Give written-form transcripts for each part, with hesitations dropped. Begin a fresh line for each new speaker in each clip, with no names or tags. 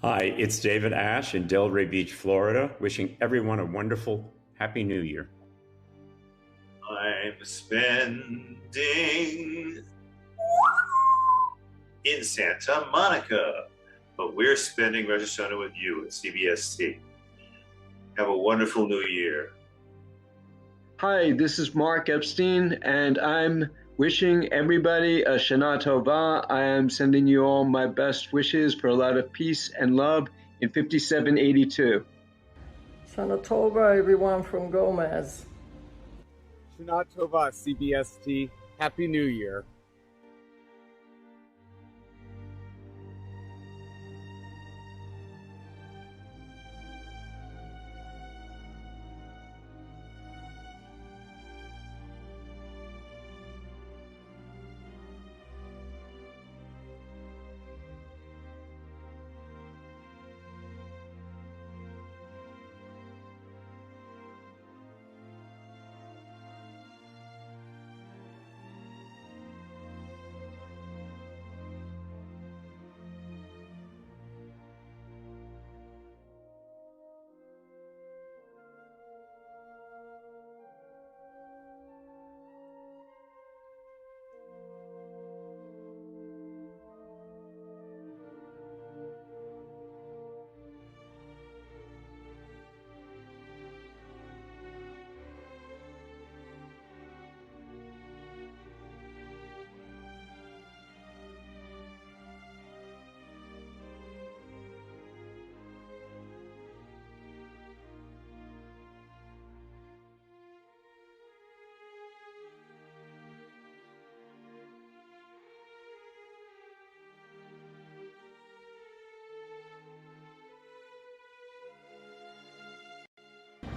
Hi, it's David Ash in Delray Beach, Florida, wishing everyone a wonderful, happy New Year.
I'm spending in Santa Monica, but we're spending Rosh Hashanah with you at CBST. Have a wonderful New Year.
Hi, this is Mark Epstein, and I'm wishing everybody a Shana Tova. I am sending you all my best wishes for a lot of peace and love in 5782.
Shana Tova, everyone from Gomez.
Shana Tova, CBST. Happy New Year.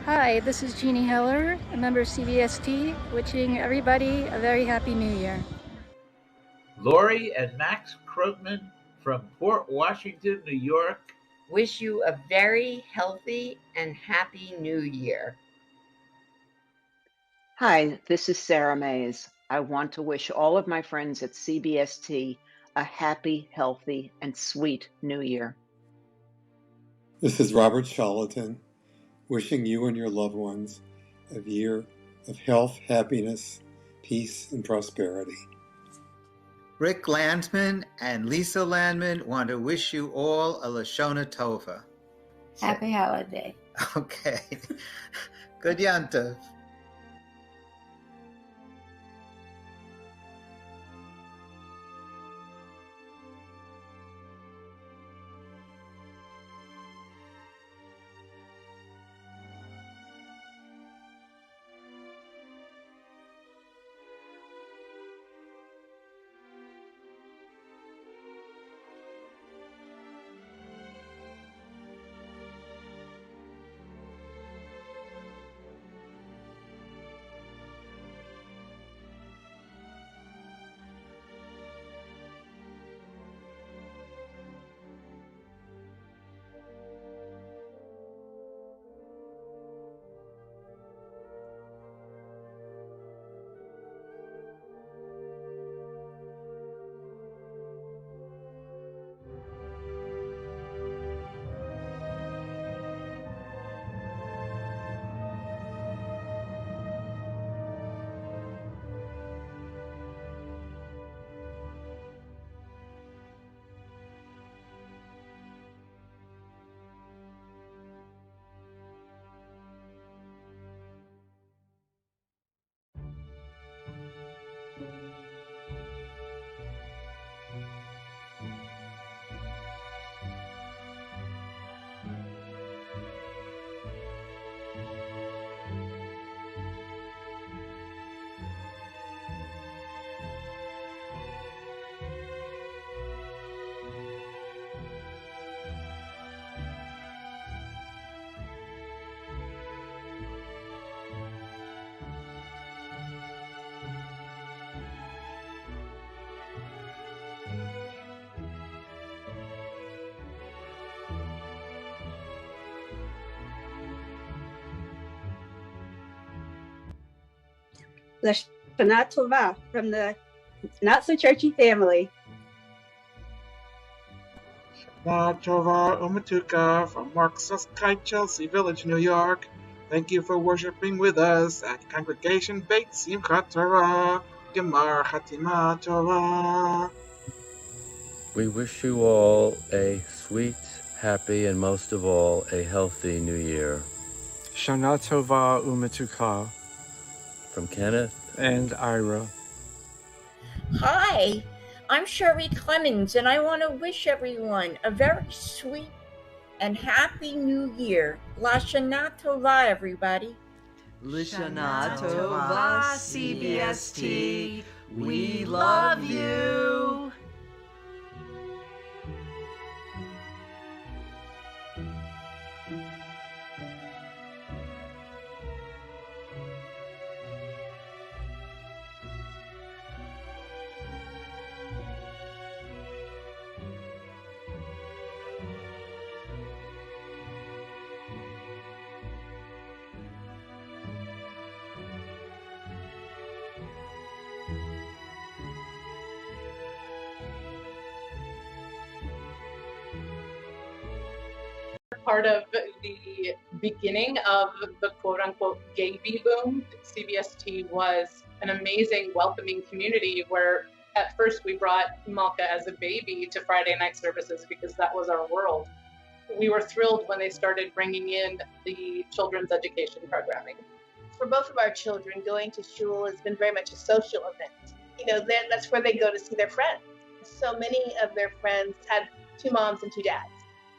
Hi, this is Jeannie Heller, a member of CBST, wishing everybody a very happy New Year.
Lori and Max Krotman from Port Washington, New York,
wish you a very healthy and happy New Year.
Hi, this is Sarah Mays. I want to wish all of my friends at CBST a happy, healthy, and sweet New Year.
This is Robert Charlatan, wishing you and your loved ones a year of health, happiness, peace, and prosperity.
Rick Landman and Lisa Landman want to wish you all a Lashona Tova.
Happy holiday.
Okay. Good Yantov.
Lashana Tova from the Not so churchy family.
Tova Umatuka from Markskai, Chelsea Village, New York. Thank you for worshiping with us at Congregation Beit Simchat Torah. Gemar Hatima Tova.
We wish you all a sweet, happy, and most of all, a healthy New Year.
Shana Tova Umatuka.
From Kenneth
and Ira.
Hi, I'm Sherry Clemens, and I want to wish everyone a very sweet and happy New Year. Lashana Tova, everybody.
Lashana Tova, CBST. We love you.
Part of the beginning of the quote-unquote gay boom. CBST was an amazing welcoming community where at first we brought Malka as a baby to Friday night services because that was our world. We were thrilled when they started bringing in the children's education programming.
For both of our children, going to shul has been very much a social event. You know, that's where they go to see their friends. So many of their friends had two moms and two dads.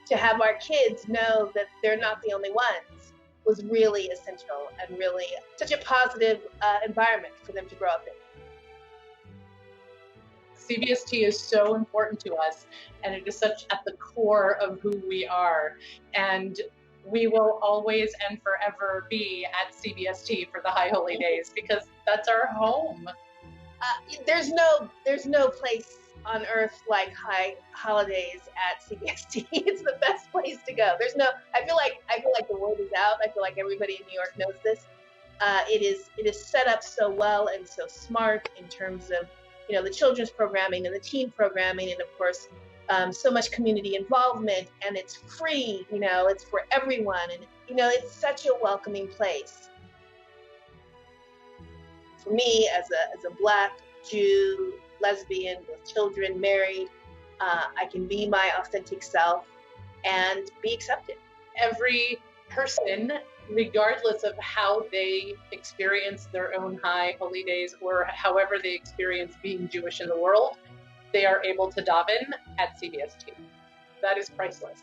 To have our kids know that they're not the only ones was really essential and really such a positive environment for them to grow up in.
CBST is so important to us, and it is such at the core of who we are. And we will always and forever be at CBST for the High Holy Days because that's our home.
There's no place on earth like high holidays at CBST. It's the best place to go. I feel like the word is out. I feel like everybody in New York knows this. It is set up so well and so smart in terms of, you know, the children's programming and the teen programming, and of course, so much community involvement, and it's free, you know, it's for everyone, and you know, it's such a welcoming place. For me, as a Black Jew, lesbian, with children, married, I can be my authentic self and be accepted.
Every person, regardless of how they experience their own high holy days or however they experience being Jewish in the world, they are able to daven at CBST. That is priceless.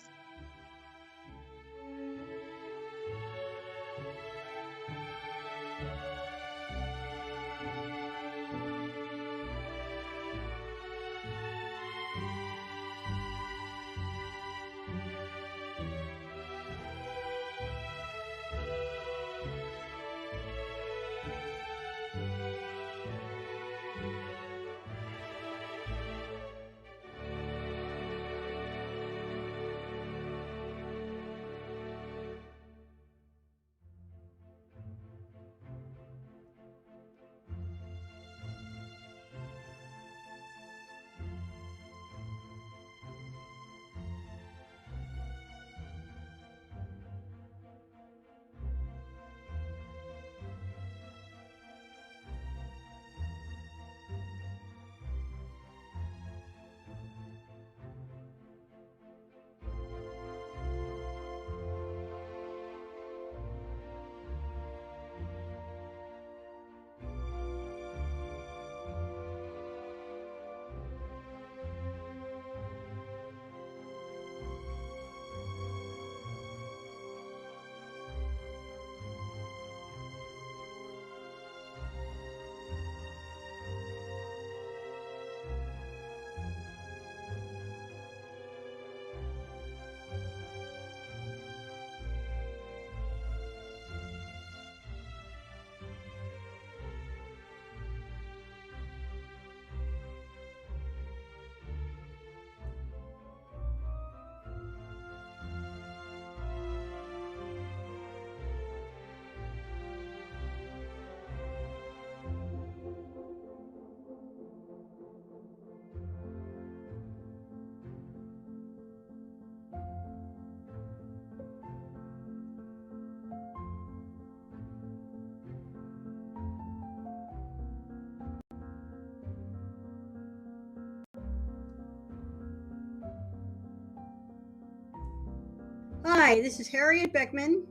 Hi, this is Harriet Beckman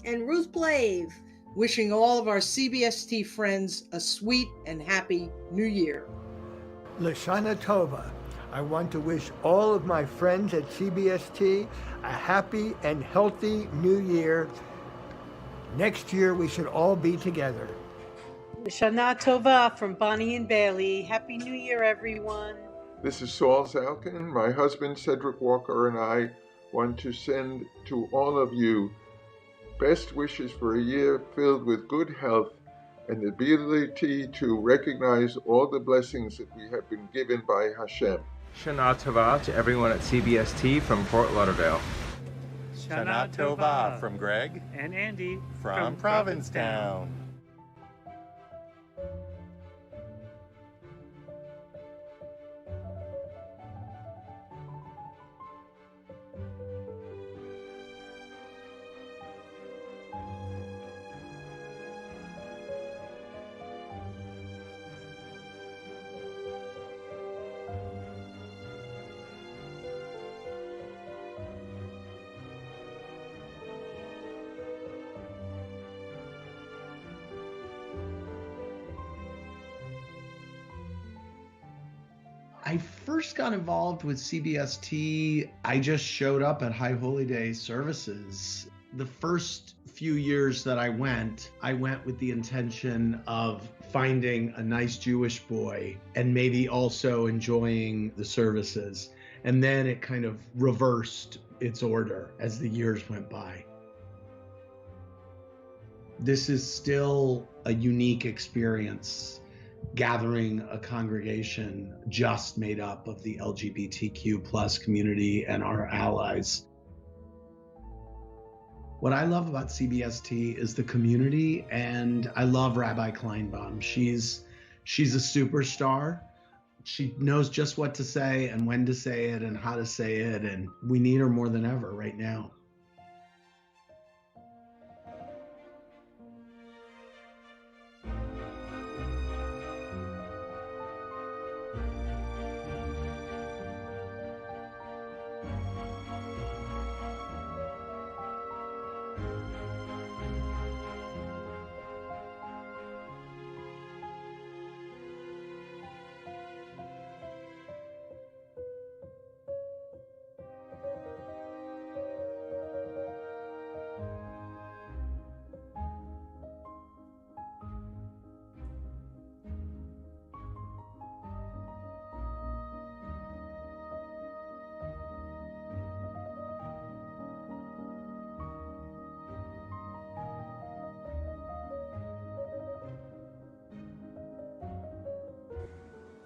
and Ruth Blave,
wishing all of our CBST friends a sweet and happy New Year.
Lashana Tova. I want to wish all of my friends at CBST a happy and healthy New Year. Next year, we should all be together.
Shana Tova from Bonnie and Bailey. Happy New Year, everyone.
This is Saul Zalkin. My husband, Cedric Walker, and I want to send to all of you best wishes for a year filled with good health and the ability to recognize all the blessings that we have been given by Hashem.
Shana Tova to everyone at CBST from Fort Lauderdale.
Shana Tova from Greg
and Andy
from Provincetown.
I first got involved with CBST, I just showed up at High Holy Day services. The first few years that I went with the intention of finding a nice Jewish boy and maybe also enjoying the services. And then it kind of reversed its order as the years went by. This is still a unique experience, gathering a congregation just made up of the LGBTQ plus community and our allies. What I love about CBST is the community, and I love Rabbi Kleinbaum. She's a superstar. She knows just what to say and when to say it and how to say it, and we need her more than ever right now.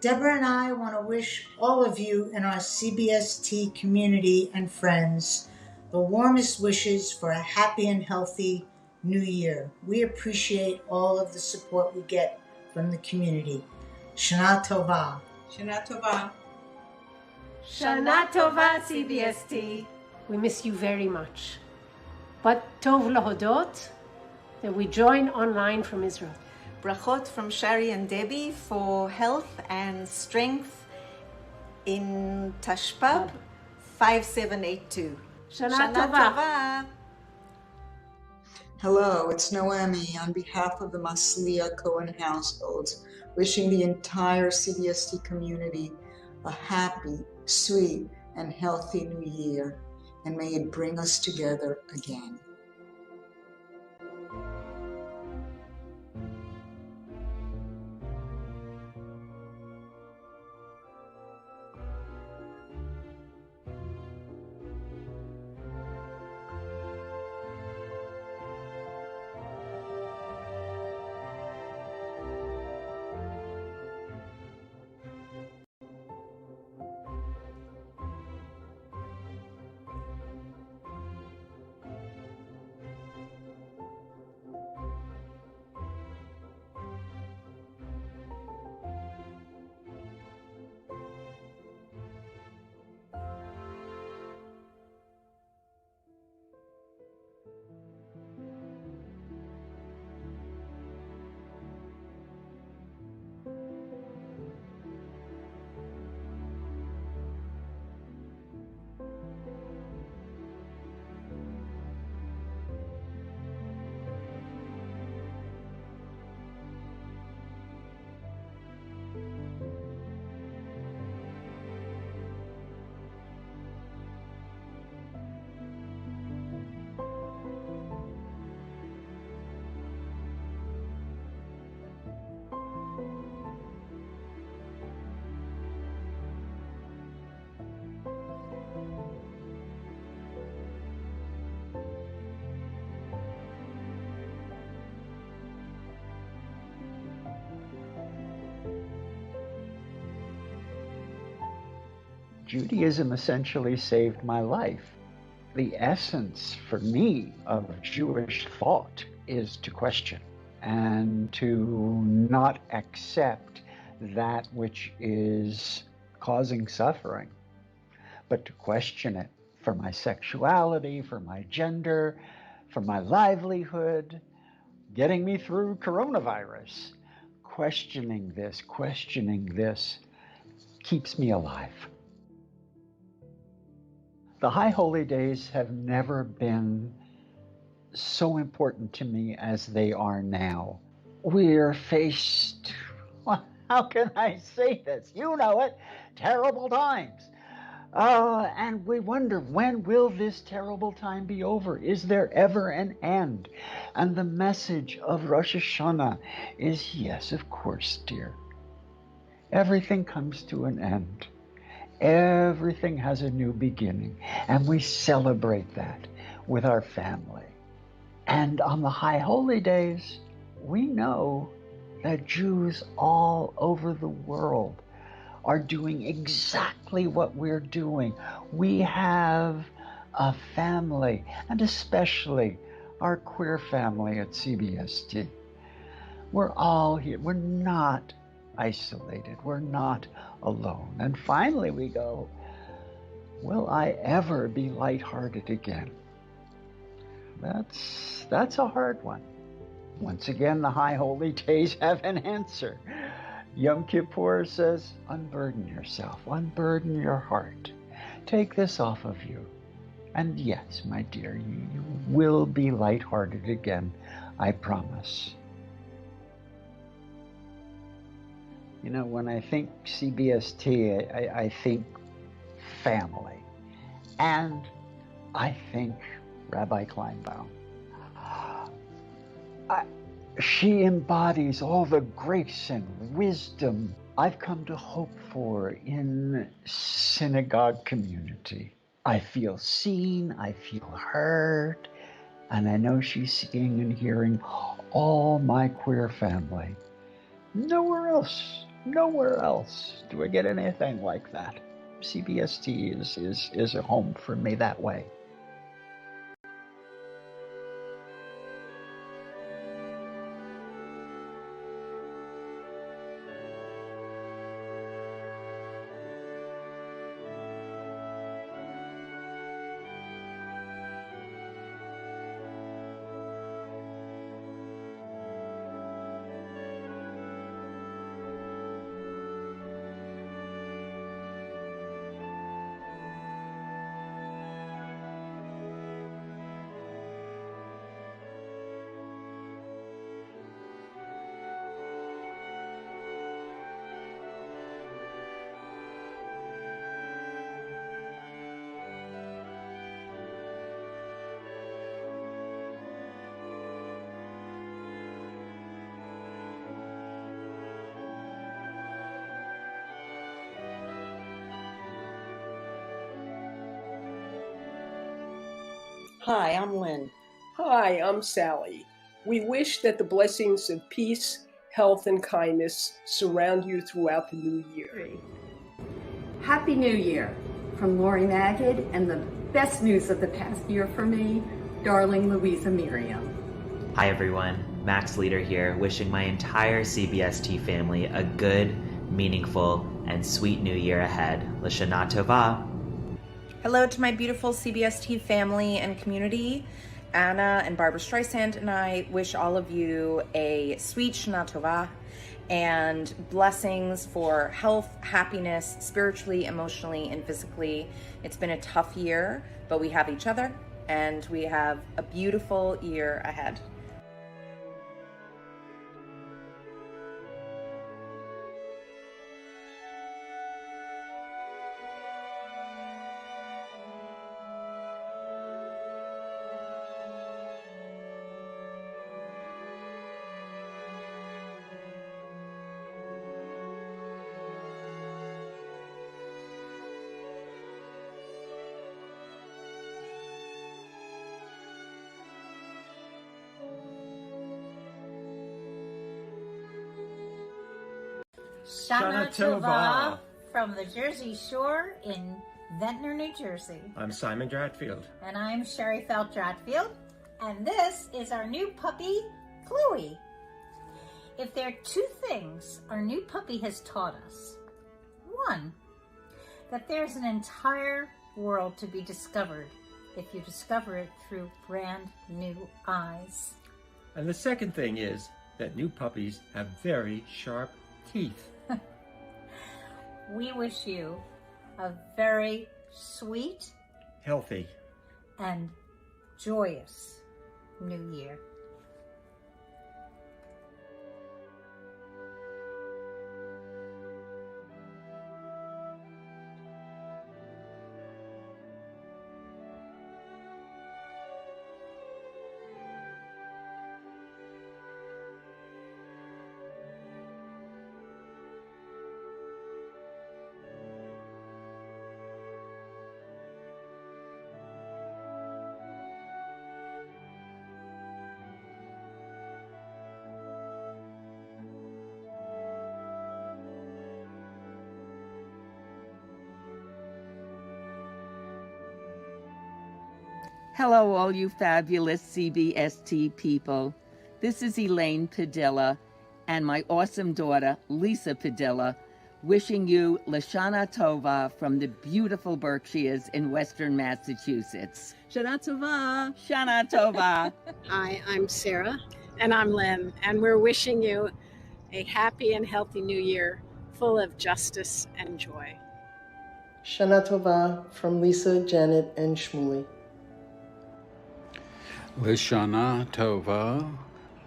Deborah and I want to wish all of you in our CBST community and friends the warmest wishes for a happy and healthy New Year. We appreciate all of the support we get from the community. Shana Tova.
Shana Tova.
Shana Tova, CBST. We miss you very much. But Tov Lahodot, that we join online from Israel.
Brachot from Shari and Debbie for health and strength in Tashpab 5782.
Shana Tova.
Hello, it's Noemi on behalf of the Maslia Cohen households, wishing the entire CBST community a happy, sweet, and healthy new year, and may it bring us together again.
Judaism essentially saved my life. The essence for me of Jewish thought is to question and to not accept that which is causing suffering, but to question it for my sexuality, for my gender, for my livelihood, getting me through coronavirus. Questioning this keeps me alive. The High Holy Days have never been so important to me as they are now. We're faced, well, how can I say this? You know it, terrible times. And we wonder, when will this terrible time be over? Is there ever an end? And the message of Rosh Hashanah is, yes, of course, dear. Everything comes to an end. Everything has a new beginning. And we celebrate that with our family. And on the High Holy Days, we know that Jews all over the world are doing exactly what we're doing. We have a family, and especially our queer family at CBST. We're all here. We're not isolated. We're not alone. And finally we go, will I ever be lighthearted again? That's a hard one. Once again, the High Holy Days have an answer. Yom Kippur says, unburden yourself, unburden your heart. Take this off of you. And yes, my dear, you will be lighthearted again, I promise. You know, when I think CBST, I think family. And I think Rabbi Kleinbaum. She embodies all the grace and wisdom I've come to hope for in synagogue community. I feel seen, I feel heard, and I know she's seeing and hearing all my queer family. Nowhere else do I get anything like that. CBST is a home for me that way.
Hi, I'm Lynn. Hi, I'm Sally. We wish that the blessings of peace, health, and kindness surround you throughout the new year.
Happy New Year from Lori Magid, and the best news of the past year for me, darling Louisa Miriam.
Hi everyone, Max Leader here, wishing my entire CBST family a good, meaningful, and sweet new year ahead. L'Shana Tova.
Hello to my beautiful CBST family and community. Anna and Barbara Streisand and I wish all of you a sweet Shana Tova and blessings for health, happiness, spiritually, emotionally, and physically. It's been a tough year, but we have each other and we have a beautiful year ahead.
Shana Tova
from the Jersey Shore in Ventnor, New Jersey.
I'm Simon Dratfield.
And I'm Sherry Felt Dratfield. And this is our new puppy, Chloe. If there are two things our new puppy has taught us, one, that there's an entire world to be discovered if you discover it through brand new eyes.
And the second thing is that new puppies have very sharp teeth.
We wish you a very sweet,
Healthy.
and joyous New Year.
Hello, all you fabulous CBST people. This is Elaine Padilla and my awesome daughter, Lisa Padilla, wishing you Lashana Tova from the beautiful Berkshires in Western Massachusetts.
Shana Tova.
Shana Tova.
Hi, I'm Sarah. And I'm Lynn. And we're wishing you a happy and healthy new year full of justice and joy.
Shana Tova from Lisa, Janet, and Shmuley.
Lishana Tova.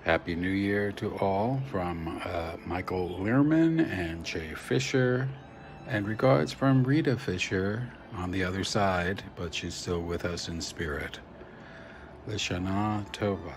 Happy New Year to all from Michael Learman and Jay Fisher. And regards from Rita Fisher on the other side, but she's still with us in spirit. Lishana Tova.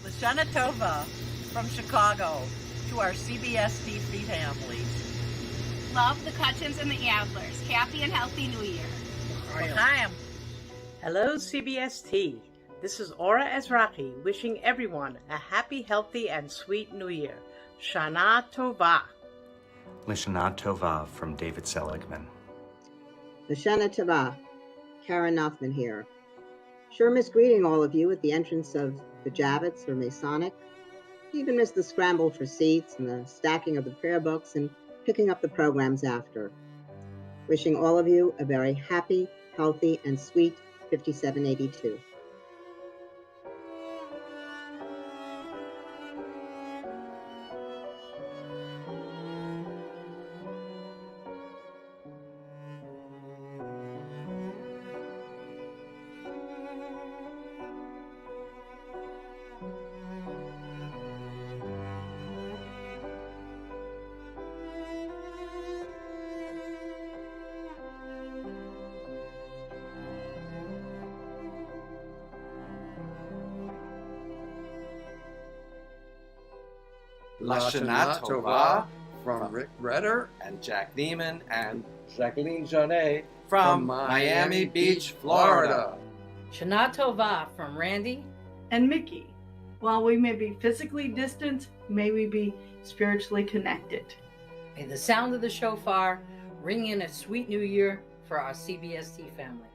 Lashana Tova from Chicago to our CBST families.
Love the Cutchins and the Adlers. Happy and healthy New Year.
L'chaim.
Hello, CBST. This is Ora Ezraki wishing everyone a happy, healthy, and sweet New Year. Shana Tova.
Lishana Tova from David Seligman.
Lashana Tova. Karen Knopfman here. Sure miss greeting all of you at the entrance of the Javits or Masonic. Even missed the scramble for seats and the stacking of the prayer books and picking up the programs after. Wishing all of you a very happy, healthy, and sweet 5782.
Lashana Tova from Rick Redder and Jack Neiman and Jacqueline Jonet from Miami Beach, Florida.
Shana Tova from Randy
and Mickey. While we may be physically distant, may we be spiritually connected.
May the sound of the shofar ring in a sweet new year for our CBST family.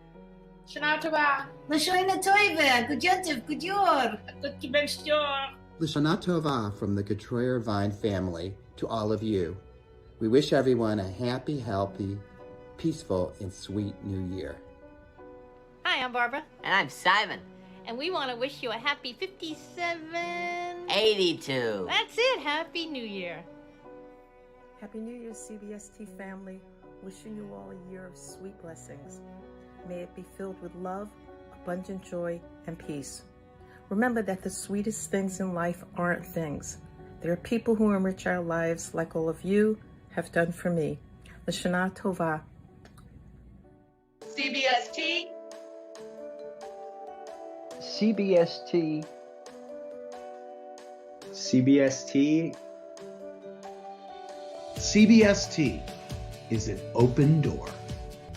Shana Tova.
Lashana Tova. Good Yontif, good Yor.
Good Kibbutz Yor.
Lashana Tova from the Getroyer Vine family to all of you. We wish everyone a happy, healthy, peaceful, and sweet new year.
Hi, I'm Barbara. And I'm Simon.
And we want to wish you a happy 57...
82.
That's it. Happy New Year.
Happy New Year, CBST family. Wishing you all a year of sweet blessings. May it be filled with love, abundant joy, and peace. Remember that the sweetest things in life aren't things. There are people who enrich our lives like all of you have done for me. L'Shana Tova.
CBST.
CBST.
CBST. CBST is an open door.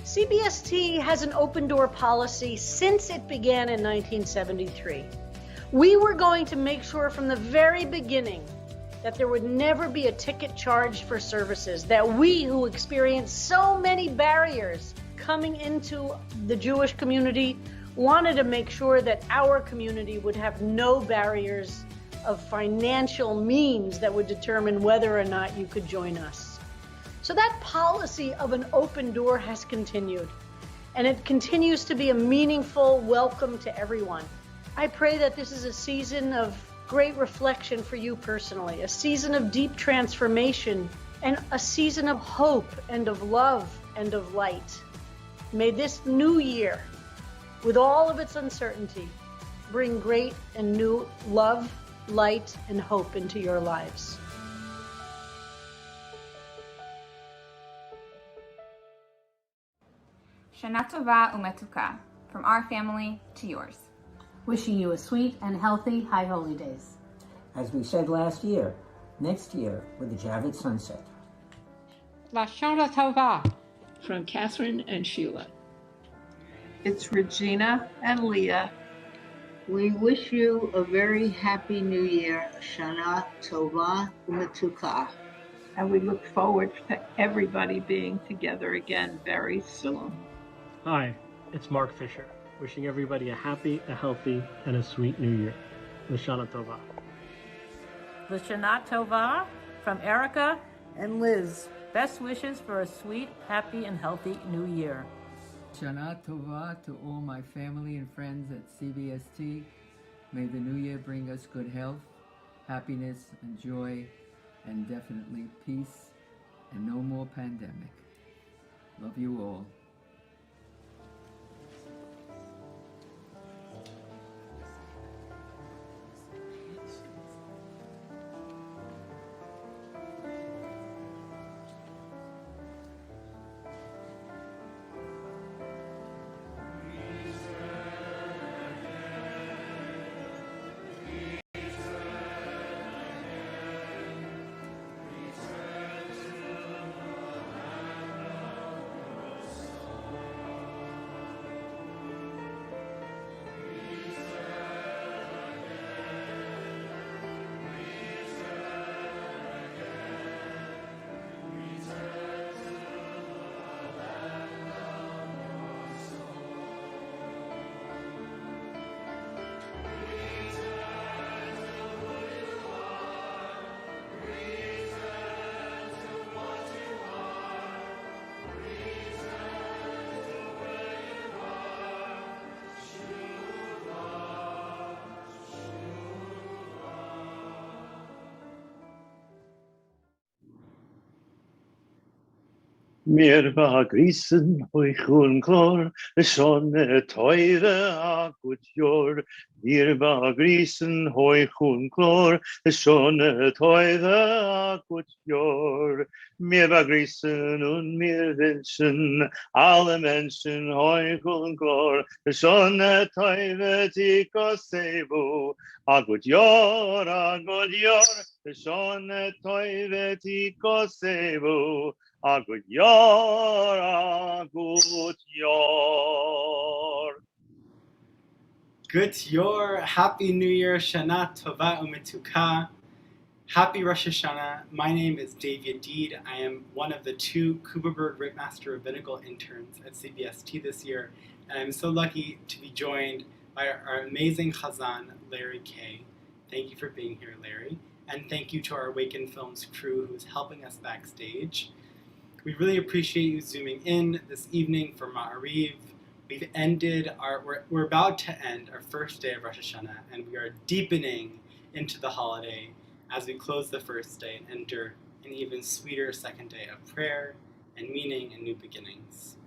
CBST has an open door policy since it began in 1973. We were going to make sure from the very beginning that there would never be a ticket charged for services, that we who experience so many barriers coming into the Jewish community wanted to make sure that our community would have no barriers of financial means that would determine whether or not you could join us. So that policy of an open door has continued, and it continues to be a meaningful welcome to everyone. I pray that this is a season of great reflection for you personally, a season of deep transformation, and a season of hope and of love and of light. May this new year, with all of its uncertainty, bring great and new love, light, and hope into your lives.
Shana Tova Umetuka, from our family to yours.
Wishing you a sweet and healthy High Holy Days.
As we said last year, next year with the Javid sunset.
Lashana Tova,
from Catherine and Sheila.
It's Regina and Leah.
We wish you a very happy new year, Shana Tova Umetuka.
And we look forward to everybody being together again very soon.
Hi, it's Mark Fisher, wishing everybody a happy, a healthy, and a sweet new year. L'Shana Tova.
L'Shana Tova from Erica and Liz. Best wishes for a sweet, happy, and healthy new year.
Shana Tova to all my family and friends at CBST. May the new year bring us good health, happiness, and joy, and definitely peace, and no more pandemic. Love you all.
Mir begrüßen euch und klar, schon teure a gut Jahr. Wir begrüßen euch und klar, schon teure a gut Jahr. Wir begrüßen und wir wünschen alle Menschen euch und klar, schon teure Tikosebu. A gut Jahr, schon teure Tikosebu. A good year, a good year.
Good year, Happy New Year, Shana Tova Umetuka. Happy Rosh Hashanah. My name is Yedid. I am one of the 2 Cooperberg-Rittmaster Rabbinical interns at CBST this year, and I'm so lucky to be joined by our amazing Chazan, Larry Kay. Thank you for being here, Larry, and thank you to our Awaken Films crew who is helping us backstage. We really appreciate you zooming in this evening for Ma'ariv, We're about to end our first day of Rosh Hashanah, and we are deepening into the holiday as we close the first day and enter an even sweeter second day of prayer and meaning and new beginnings.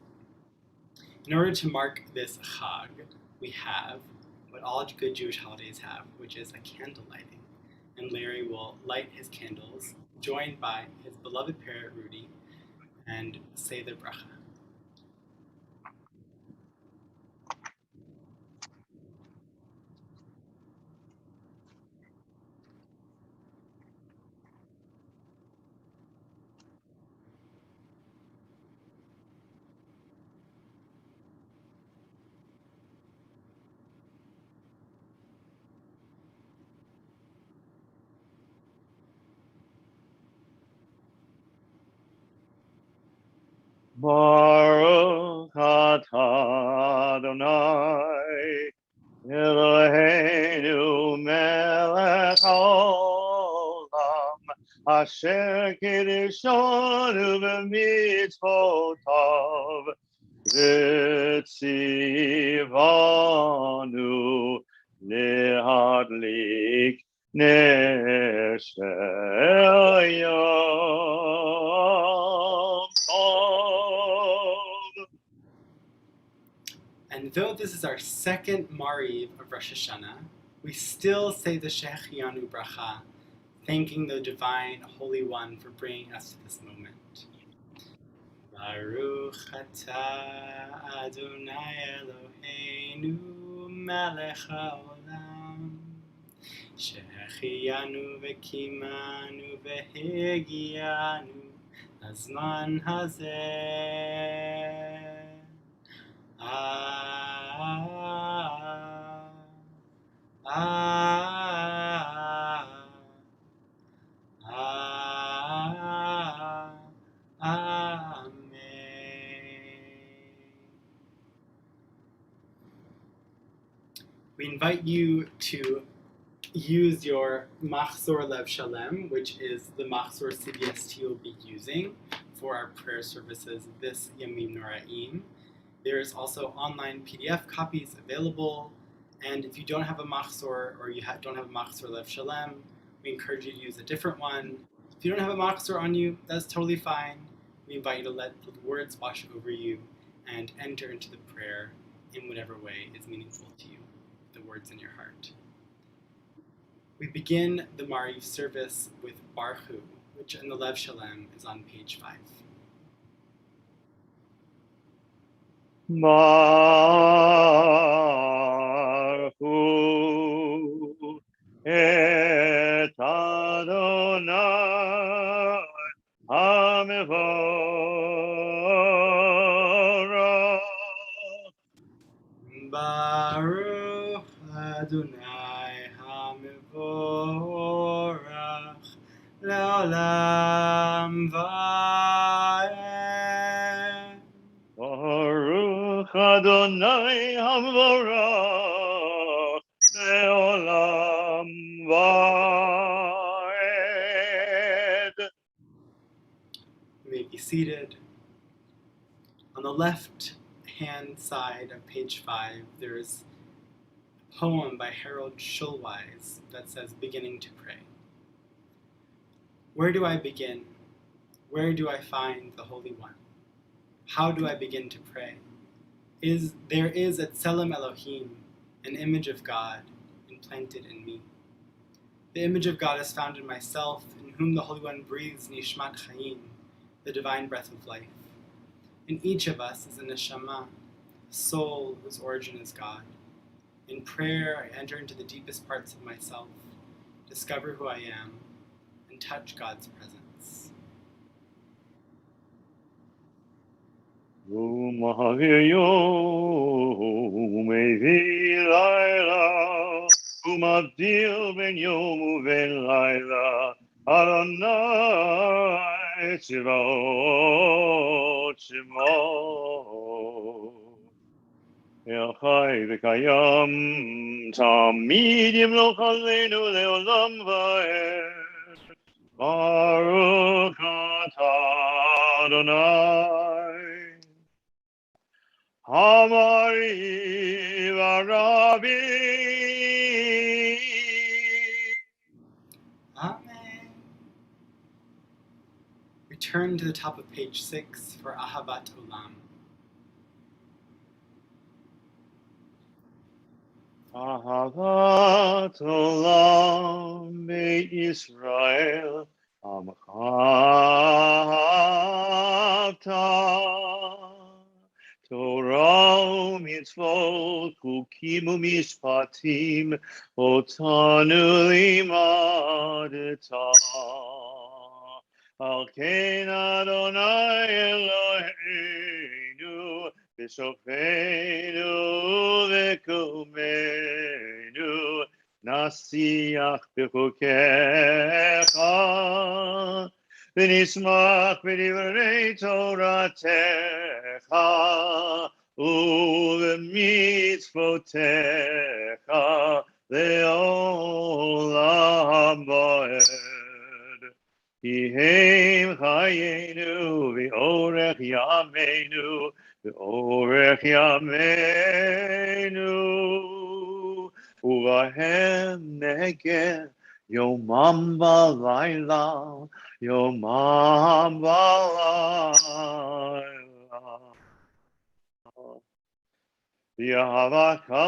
In order to mark this Chag, we have what all good Jewish holidays have, which is a candle lighting. And Larry will light his candles, joined by his beloved parrot Rudy, and say the bracha.
Baruch atah Adonai Eloheinu melech haolam asher kiddushonu b'mitzvotav v'tzivanu lehadlik ner shel yom tov.
And though this is our second Mariv of Rosh Hashanah, we still say the Shechianu bracha, thanking the Divine Holy One for bringing us to this moment. Baruch atah Adonai Eloheinu melech haolam Shechianu v'kimanu v'hegianu lazman hazeh. We invite you to use your Machzor Lev Shalem, which is the Machzor CBST will be using for our prayer services this Yamim Noraim. There's also online PDF copies available, and if you don't have a Machzor or you don't have a Machzor Lev Shalem, we encourage you to use a different one. If you don't have a Machzor on you, that's totally fine. We invite you to let the words wash over you and enter into the prayer in whatever way is meaningful to you, the words in your heart. We begin the Mariv service with Barhu, which in the Lev Shalem is on page 5.
Baruch et Adonai HaMevorach.
Baruch Adonai HaMevorach Le'olam Va'ed.
Baruch Adonai HaMevorach Le'olam Va'ed.
You may be seated. On the left-hand side of page 5, there's a poem by Harold Schulweis that says, "Beginning to Pray." Where do I begin? Where do I find the Holy One? How do I begin to pray? There is a Tselem Elohim, an image of God, implanted in me. The image of God is found in myself, in whom the Holy One breathes Nishmat Chaim, the divine breath of life. In each of us is a neshama, a soul whose origin is God. In prayer, I enter into the deepest parts of myself, discover who I am, and touch God's presence.
U'ma'avir yom u'mevir layla u'mavdil ben yom u'ben layla Adonai tziva'ot shemo El Chai v'kayam tamid yimloch aleinu le'olam va'ed Baruch atah Adonai Amari Varabi.
Amen. Return to the top of page 6 for Ahavat Olam.
Ahavat Olam Israel Amcha Torah mitzvot chukim u'mishpatim otanu limadeta. Al ken Adonai Eloheinu v'shofenu v'kumenu nasiach b'chukecha v'nismach b'divrei Toratecha u'v'mitzvotecha le'olam va'ed. Yehem chayenu v'orech yameinu v'orech yameinu uvahem negeh yomam v'layla yomam v'layla v'yahavaka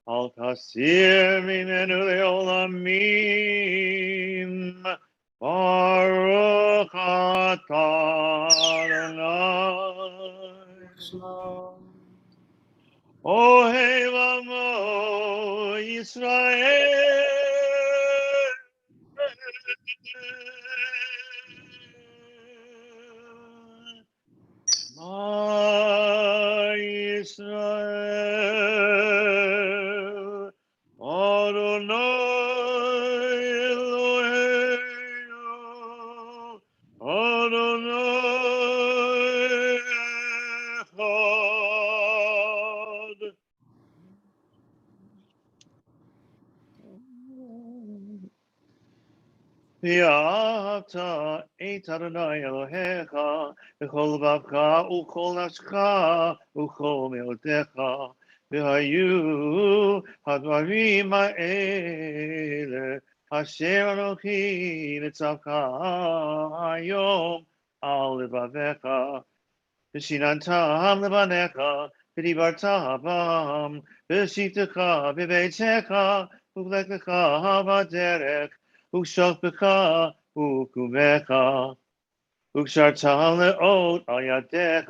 al tasir mimenu le'olamim baruch atah Adonai Ohev Amo Yisrael Ma Yisrael Adonai Eloheinu Adonai Echad. ואהבת את אדוני אלוהיך בכל לבבך וכל נפשך וכל מאודך, והיו הדברים האלה אשר אנוכי מצווך היום על לבביך, ושיננתם לבניך ודיברת בם בשבתך בביתך ובלכתך בדרך ושוכבך וקומך, וקשרתם לאות על ידיך,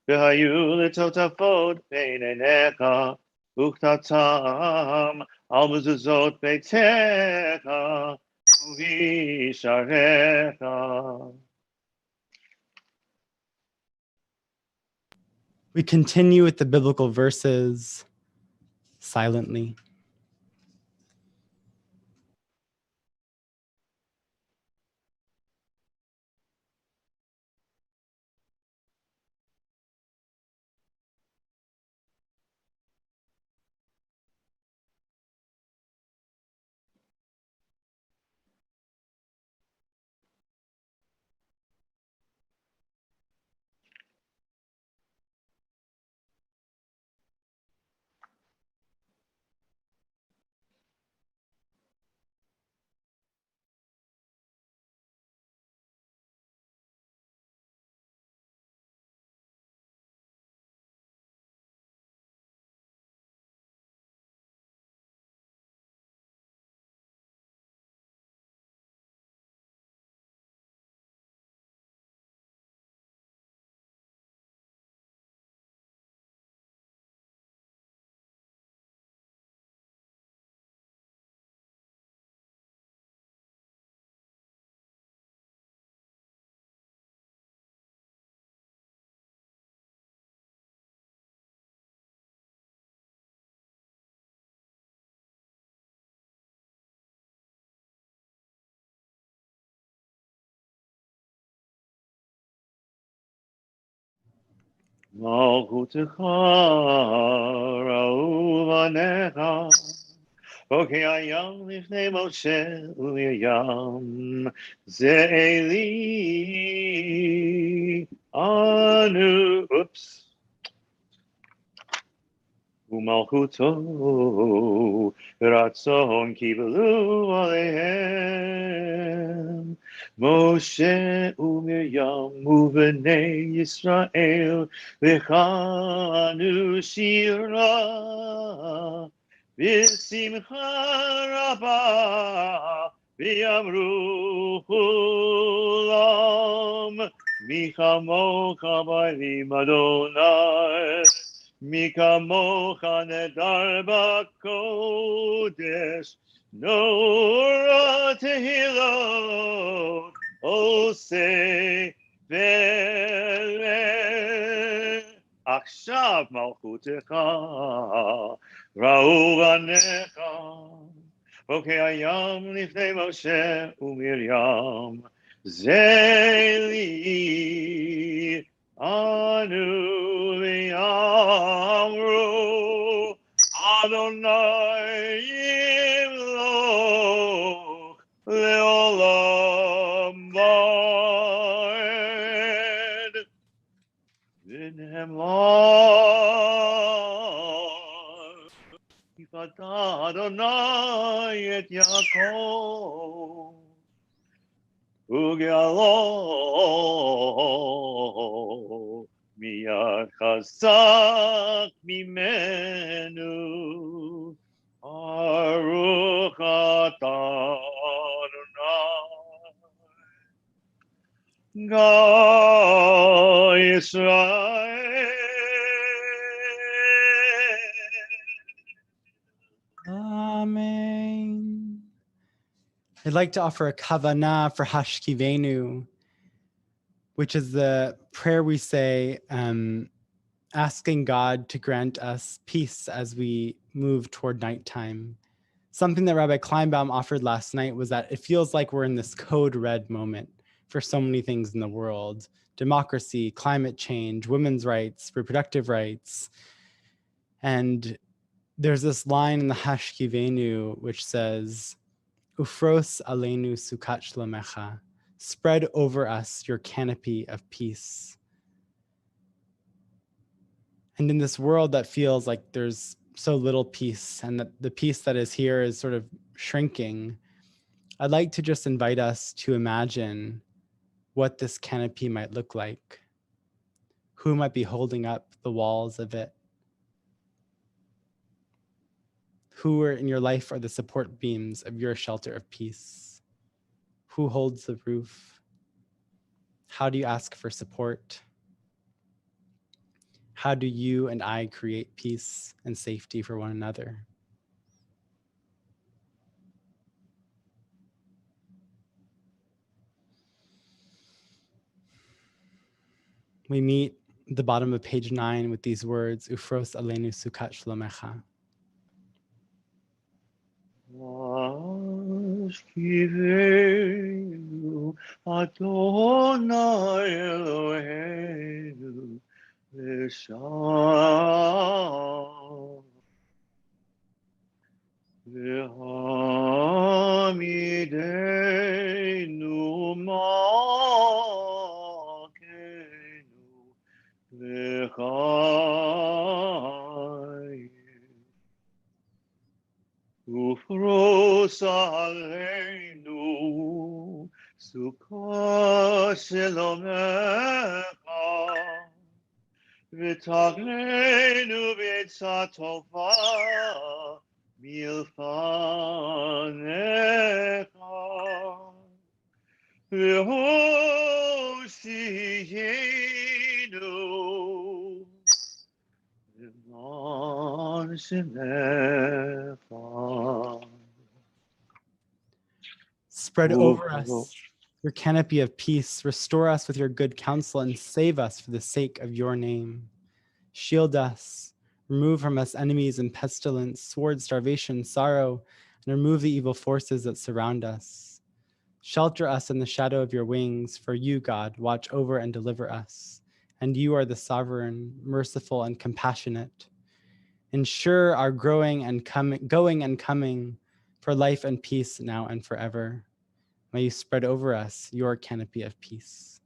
והיו לטוטפות בין עיניך, וכתבתם על מזוזות ביתך ובשעריך.
We continue with the biblical verses silently.
מלכותך ראו בניך, חוקי הים לפני משה ומרים, זה אלי Anu, oops. Umalchuto, Ratzon Kibalu Alehem, Moshe Umiriam, Uvenei Yisrael, V'chanu Shira, V'simcha Rabba, V'yamru Hulam, Michamocha Ba'alim Adonai, Mikamocha nedar b'kodesh, Nora tehilot, Oseh v'eleh. Achshav malchutecha, ra'u banecha. Okei hayam lifnei Moshe u'Miriam, Zeli Anu v'yamru Adonai yimloch le'olam va'ed v'nehemar yifata Adonai et Yaakov Ugealo miyad chazak mimenu Baruch atah Adonai Ga Yisrael.
Amen. I'd like to offer a kavanah for Hashkivenu, which is the prayer we say asking God to grant us peace as we move toward nighttime. Something that Rabbi Kleinbaum offered last night was that it feels like we're in this code red moment for so many things in the world: democracy, climate change, women's rights, reproductive rights. And there's this line in the Hashkivenu which says, Ufros aleinu sukat shlomecha, spread over us your canopy of peace. And in this world that feels like there's so little peace and that the peace that is here is sort of shrinking, I'd like to just invite us to imagine what this canopy might look like. Who might be holding up the walls of it? Who in your life are the support beams of your shelter of peace? Who holds the roof? How do you ask for support? How do you and I create peace and safety for one another? We meet at the bottom of page 9 with these words, Ufros aleinu sukat shlomecha.
Ashkivenu Adonai Eloheinu V'sham V'hamidenu Malkeinu V'chayim Ufros aleinu sukkot shelomecha v'taglenu b'etzah tova milfanecha v'hoshiyenu
Spread over us your canopy of peace. Restore us with your good counsel and save us for the sake of your name. Shield us. Remove from us enemies and pestilence, sword, starvation, sorrow, and remove the evil forces that surround us. Shelter us in the shadow of your wings, for you, God, watch over and deliver us. And you are the sovereign, merciful, and compassionate. Ensure our going and coming for life and peace now and forever. May you spread over us your canopy of peace.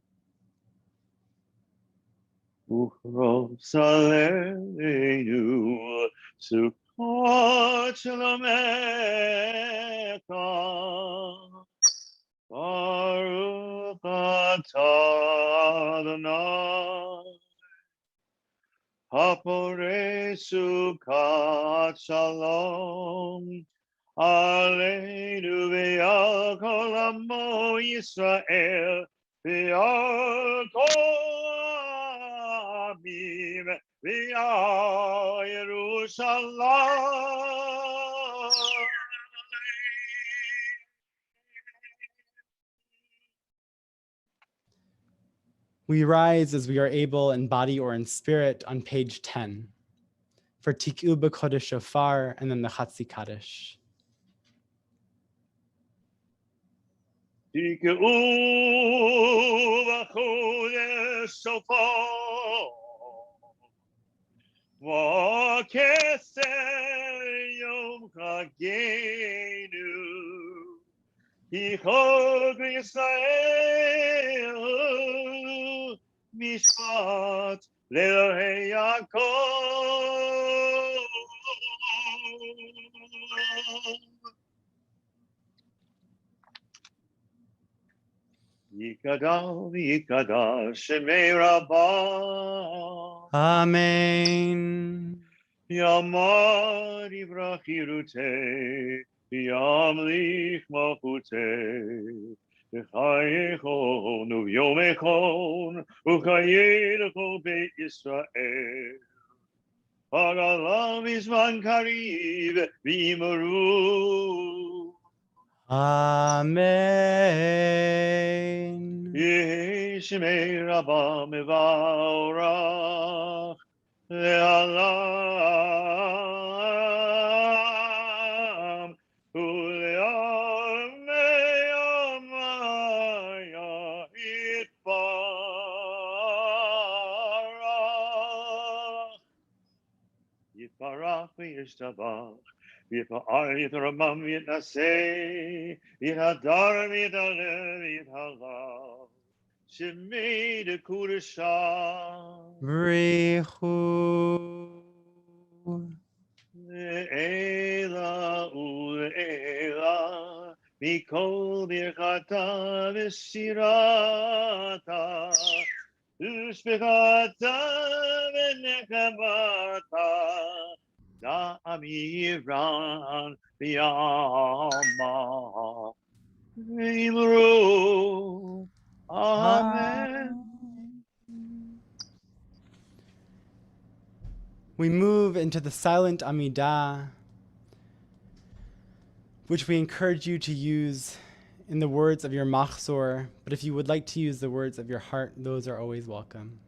וכרוס עלינו סוכות שלומך. ברוך אתה אדוני הפורש סוכת שלום עלינו ועל כל עמו ישראל ועל כל העמים ועל ירושלים.
We rise as we are able in body or in spirit on page 10 for Tik'u b'Kodesh Shofar and then the Chatzi Kaddish.
תקעו בחודש שופר וכסר יום חגנו כי חוק ישראל משפט לאלוהי יעקב. יקדש ויקדש שמי רבה.
Amen.
יאמר יברח חירותי, ימליך מלכותי. וחייכון וביומכון, וחיי לכל בית ישראל. הגלה מזמן קריב וימרו.
Amen.
יהי שמי רבה מבורך לעולם ולעולמי עמיה יתברך. יתברך וישתבח יפעל יתרומם ויתנשא יתהדר ויתעלה ויתהלל שמי דקודשה
בריחו
לעילא ולעילא מכל ברכתה ושירתה ושפחתה ונחמתה דאמירן בימה ואמרו Amen.
We move into the silent Amidah, which we encourage you to use in the words of your machzor, but if you would like to use the words of your heart, those are always welcome.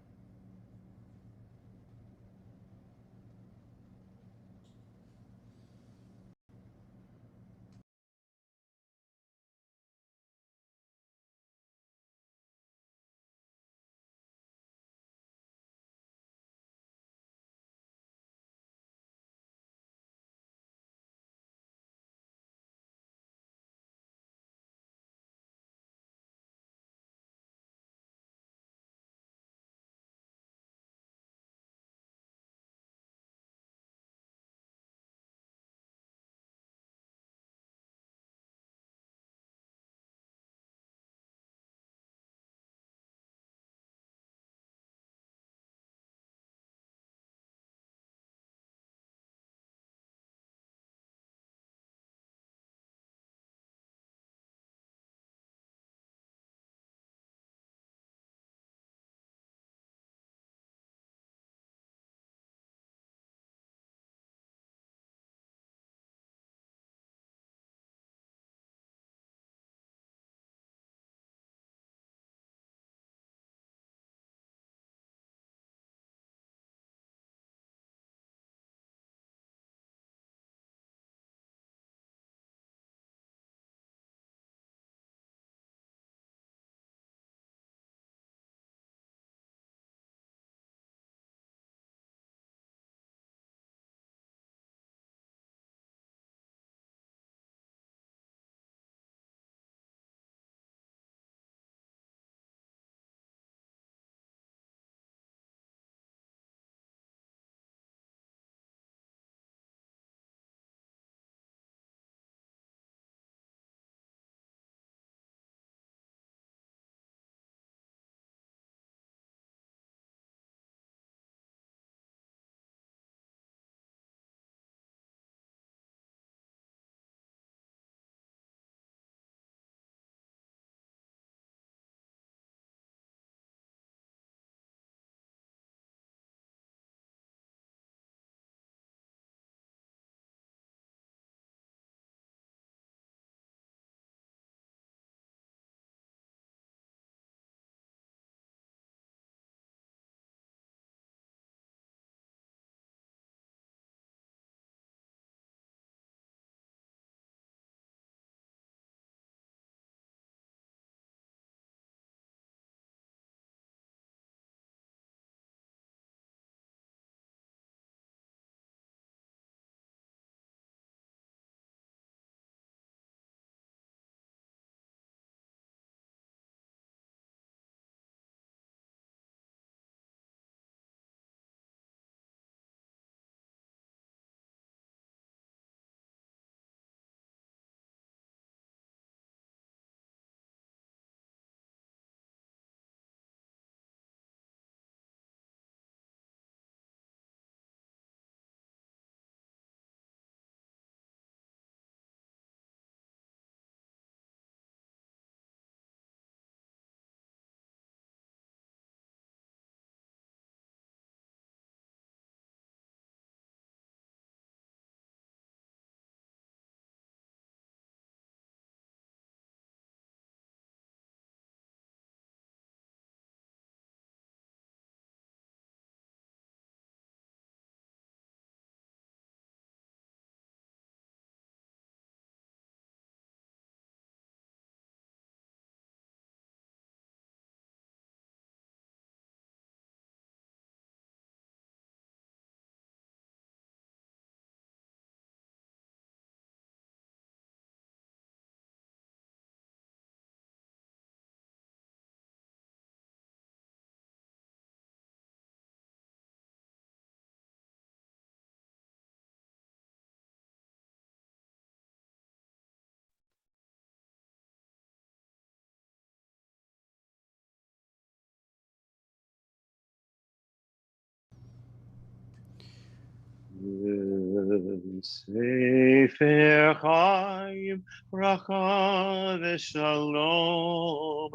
Sefer Chaim, bracha v'shalom,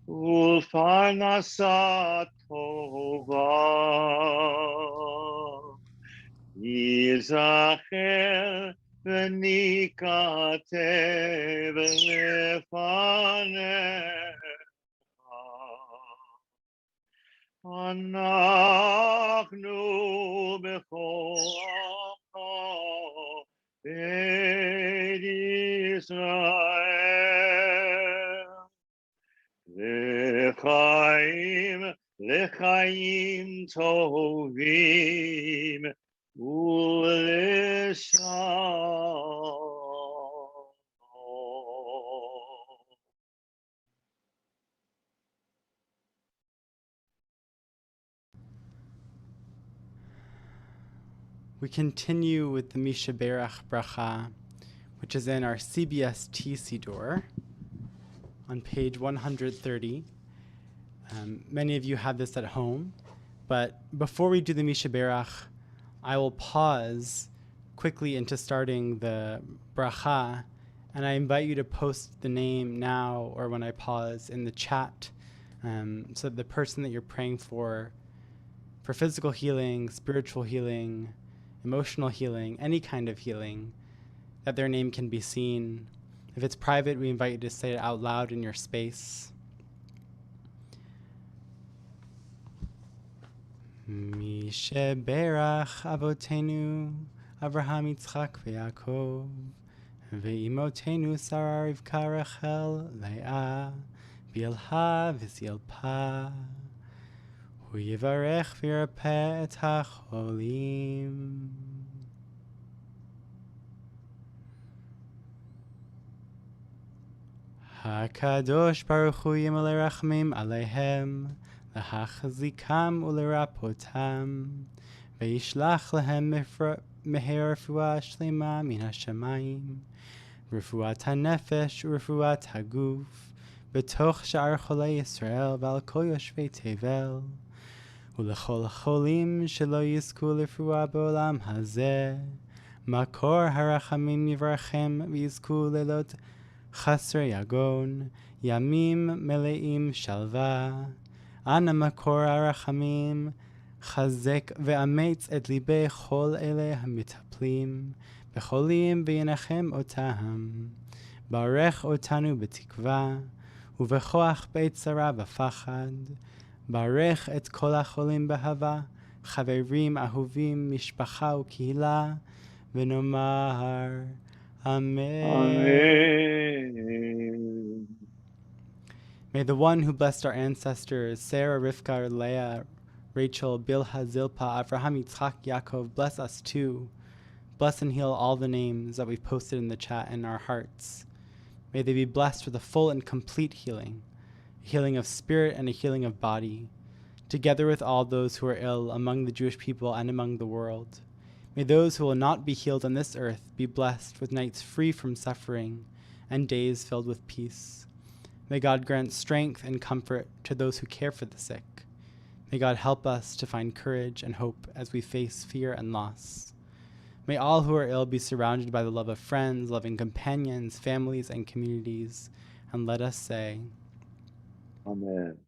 u'parnasa tova. Yizacher v'nikatev lefanecha. Anachnu b'choracha beit Yisrael. L'chaim tovim u'l'shalom.
We continue with the Mishaberach Bracha, which is in our CBST Siddur on page 130. Many of you have this at home, but before we do the Mishaberach, I will pause quickly into starting the Bracha, and I invite you to post the name now or when I pause in the chat, so that the person that you're praying for physical healing, spiritual healing, emotional healing, any kind of healing, that their name can be seen. If it's private, we invite you to say it out loud in your space. Mishaberach Avotenu Avraham Yitzchak veYaakov ve'imotenu Sarah Rivka Rachel Leah Bilha v'Zilpa Hu yivarech v'yirapeh et hacholim. HaKadosh Baruch Hu Yimele Rachmim Aleihem Lahachzikam Ulerapotam Ve'yishlach Lehem Meher Refuah Shlema Min HaShamayim Refuat HaNefesh U'Refuat HaGuf B'toch Sha'ar Cholei Yisrael V'al Kol Yoshvei Tevel U'Lechol HaCholim Shelo Yizku L'Refuah B'Olam Hazeh Makor HaRachamim Yivarachem V'Yizku Lelot Chasre Yagon, Yamim Meleim Shalva, Ana Makor Arachamim, Chazek ve'ametz et libe chol ele hamitaplim, becholim ve'yenachem otaham, barech otanu betikva, uvechoach beitzara v'fachad, barech et kol hacholim behava, chaverim ahuvim mishpacha u'kihila, v'nomar, Amen.
Amen.
May the one who blessed our ancestors, Sarah, Rivka, Leah, Rachel, Bilhah, Zilpah, Avraham, Yitzchak, Yaakov, bless us too. Bless and heal all the names that we've posted in the chat in our hearts. May they be blessed with a full and complete healing, a healing of spirit and a healing of body, together with all those who are ill among the Jewish people and among the world. May those who will not be healed on this earth be blessed with nights free from suffering and days filled with peace. May God grant strength and comfort to those who care for the sick. May God help us to find courage and hope as we face fear and loss. May all who are ill be surrounded by the love of friends, loving companions, families, and communities. And let us say,
Amen.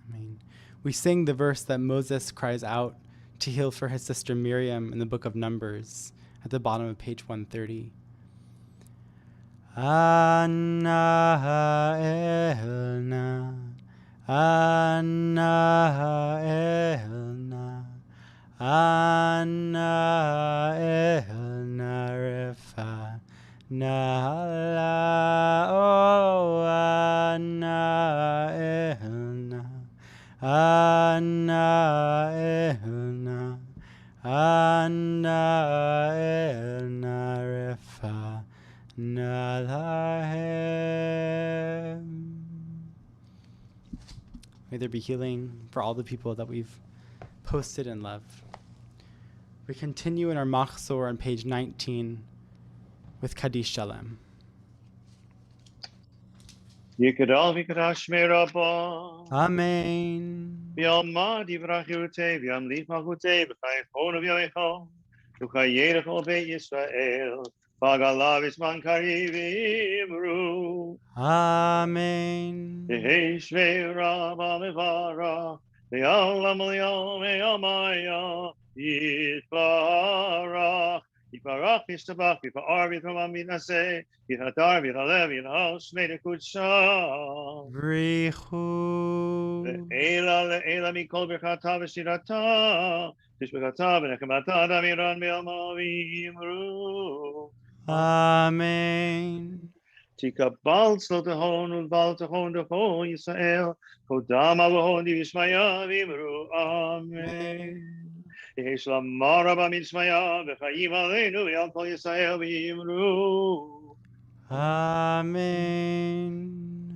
Amen. We sing the verse that Moses cries out to heal for his sister Miriam in the book of Numbers at the bottom of page 130. Anna elna, Anna elna, Anna elna refa nala, oh Anna elna, Anna elna, Anna elna refa nalahem. May there be healing for all the people that we've posted and loved. We continue in our Machzor on page 19 with Kaddish Shalem.
Yikadal v'kadash me'rabah.
Amen.
V'yalmad yivrach yurtei v'yamlich malchutei v'chaychon v'yoichon Ukayerach ol Beit Yisrael, Bagalav Isman Kariv Imru.
Amen.
Yeheshvei Rabba Mevara, Ve'olam Li'om Ve'omaya, Yitbarach, Yitbarach Yishtabach, Yitbar V'Tomam Yinaseh, Yithadar V'Yithalev Yithos Me'de Kudsha.
Brichu.
Le'ela Mikol B'chata V'Shirata, Tishbechata V'Nechemata Damiran Be'alma V'Yimru.
Amen.
Tikabal Slotahon und Baltahon Dachon Yisrael, Kodam Alohon Yishmaya Vimru. Amen. Yeshlam Maraba Mishmaya, V'chayim Aleinu V'yalkol Yisrael Vimru.
Amen.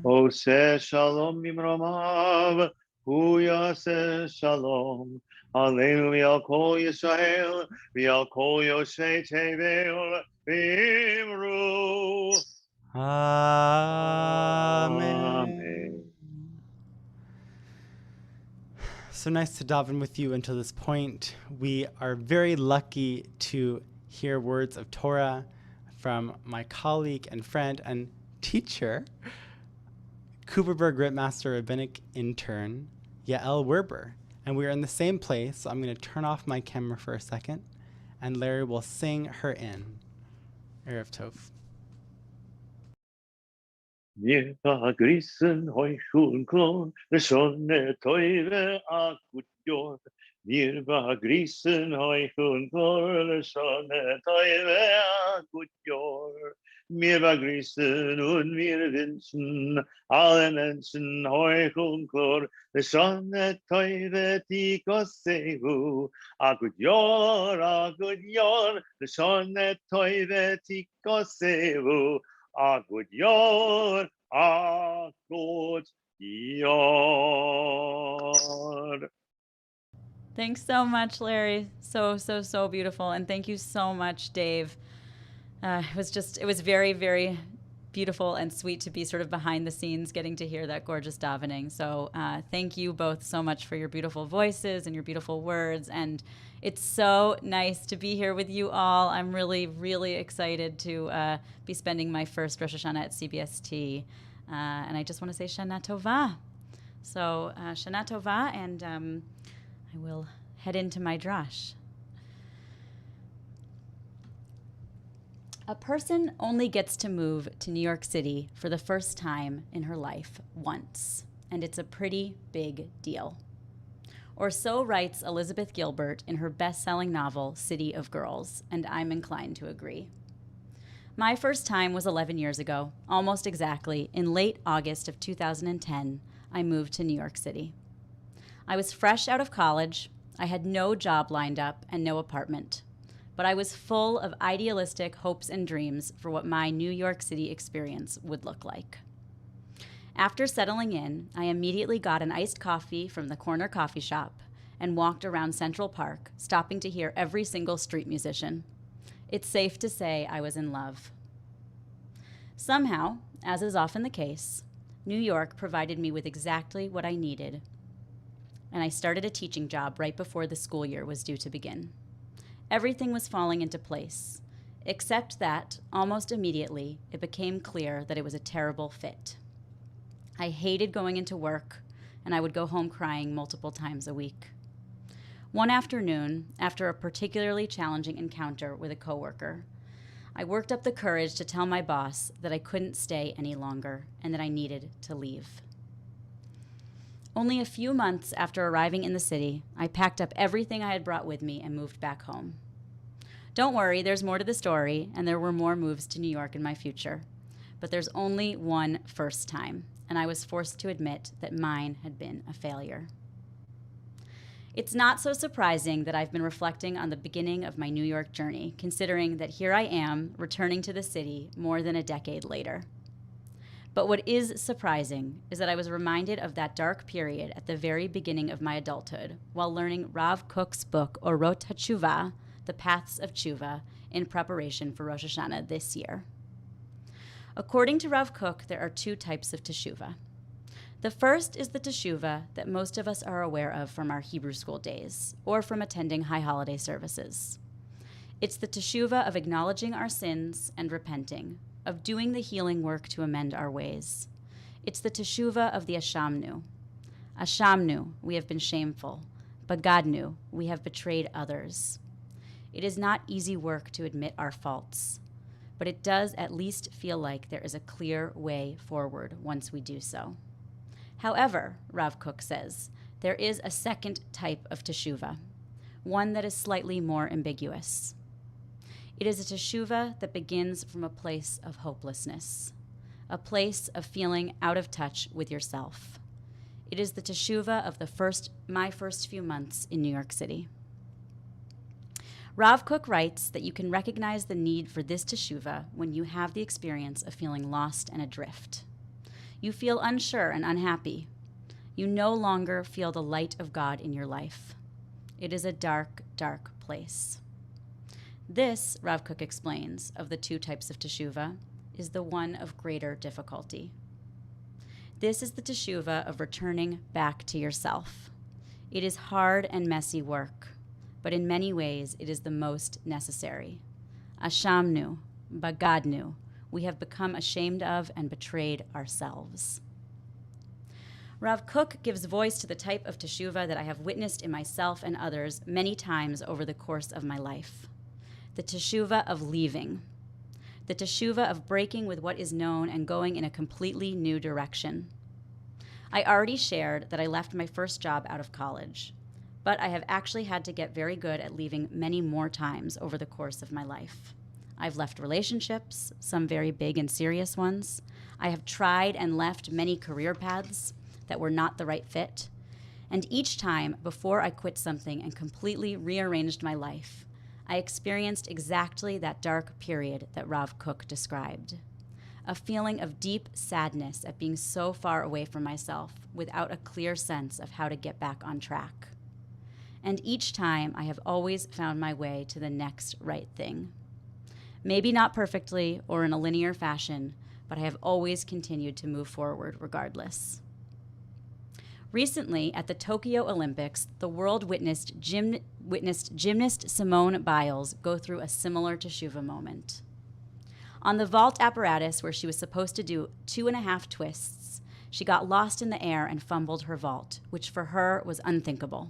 Oseh Shalom Mimromav, Hu Yaseh Shalom. Aleinu V'yalkol Yisrael, V'yalkol Yoshei Tevel Vimru.
Amen. So nice to daven with you until this point. We are very lucky to hear words of Torah from my colleague and friend and teacher, Cooperberg-Rittmaster Rabbinic Intern, Yael Werber. And we're in the same place, so I'm going to turn off my camera for a second, and Larry will sing her in. Erev Tov.
Mir grüßen euch und klon, schöne teure akut jor. Mir grüßen euch und klon, schöne teure akut jor. Mir grüßen und wir wünschen alle Menschen euch und klon, schöne teure tikosehu. Akut jor, schöne teure tikosehu. A good yor, a good yor.
Thanks so much, Larry. So beautiful. And thank you so much, Dave. It was very, very beautiful and sweet to be sort of behind the scenes getting to hear that gorgeous davening. So thank you both so much for your beautiful voices and your beautiful words. And it's so nice to be here with you all. I'm really, really excited to be spending my first Rosh Hashanah at CBST. And I just want to say Shana Tova. So Shana Tova, and I will head into my drash. A person only gets to move to New York City for the first time in her life once, and it's a pretty big deal. Or so writes Elizabeth Gilbert in her best-selling novel, City of Girls, and I'm inclined to agree. My first time was 11 years ago, almost exactly, in late August of 2010, I moved to New York City. I was fresh out of college, I had no job lined up and no apartment, but I was full of idealistic hopes and dreams for what my New York City experience would look like. After settling in, I immediately got an iced coffee from the corner coffee shop and walked around Central Park, stopping to hear every single street musician. It's safe to say I was in love. Somehow, as is often the case, New York provided me with exactly what I needed, and I started a teaching job right before the school year was due to begin. Everything was falling into place, except that, almost immediately, it became clear that it was a terrible fit. I hated going into work, and I would go home crying multiple times a week. One afternoon, after a particularly challenging encounter with a coworker, I worked up the courage to tell my boss that I couldn't stay any longer and that I needed to leave. Only a few months after arriving in the city, I packed up everything I had brought with me and moved back home. Don't worry, there's more to the story, and there were more moves to New York in my future. But there's only one first time, and I was forced to admit that mine had been a failure. It's not so surprising that I've been reflecting on the beginning of my New York journey, considering that here I am, returning to the city more than a decade later. But what is surprising is that I was reminded of that dark period at the very beginning of my adulthood while learning Rav Kook's book, Orot HaTshuva, The Paths of Tshuva, in preparation for Rosh Hashanah this year. According to Rav Kook, there are two types of teshuva. The first is the teshuva that most of us are aware of from our Hebrew school days or from attending high holiday services. It's the teshuvah of acknowledging our sins and repenting, of doing the healing work to amend our ways. It's the teshuvah of the ashamnu. Ashamnu, we have been shameful. Bagadnu, we have betrayed others. It is not easy work to admit our faults, but it does at least feel like there is a clear way forward once we do so. However, Rav Kook says, there is a second type of teshuvah, one that is slightly more ambiguous. It is a teshuvah that begins from a place of hopelessness, a place of feeling out of touch with yourself. It is the teshuvah of my first few months in New York City. Rav Kook writes that you can recognize the need for this teshuvah when you have the experience of feeling lost and adrift. You feel unsure and unhappy. You no longer feel the light of God in your life. It is a dark, dark place. This, Rav Kook explains, of the two types of teshuvah, is the one of greater difficulty. This is the teshuvah of returning back to yourself. It is hard and messy work, but in many ways it is the most necessary. Ashamnu, bagadnu, we have become ashamed of and betrayed ourselves. Rav Kook gives voice to the type of teshuvah that I have witnessed in myself and others many times over the course of my life. The teshuvah of leaving. The teshuvah of breaking with what is known and going in a completely new direction. I already shared that I left my first job out of college, but I have actually had to get very good at leaving many more times over the course of my life. I've left relationships, some very big and serious ones. I have tried and left many career paths that were not the right fit. And each time, before I quit something and completely rearranged my life, I experienced exactly that dark period that Rav Kook described. A feeling of deep sadness at being so far away from myself without a clear sense of how to get back on track. And each time I have always found my way to the next right thing. Maybe not perfectly or in a linear fashion, but I have always continued to move forward regardless. Recently, at the Tokyo Olympics, the world witnessed gymnast Simone Biles go through a similar teshuvah moment. On the vault apparatus where she was supposed to do 2.5 twists, she got lost in the air and fumbled her vault, which for her was unthinkable.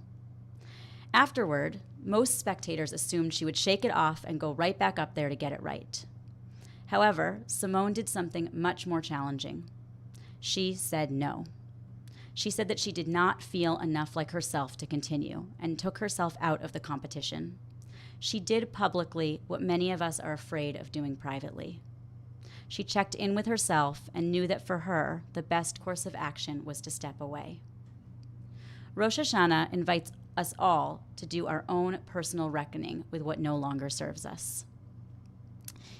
Afterward, most spectators assumed she would shake it off and go right back up there to get it right. However, Simone did something much more challenging. She said no. She said that she did not feel enough like herself to continue and took herself out of the competition. She did publicly what many of us are afraid of doing privately. She checked in with herself and knew that for her, the best course of action was to step away. Rosh Hashanah invites us all to do our own personal reckoning with what no longer serves us.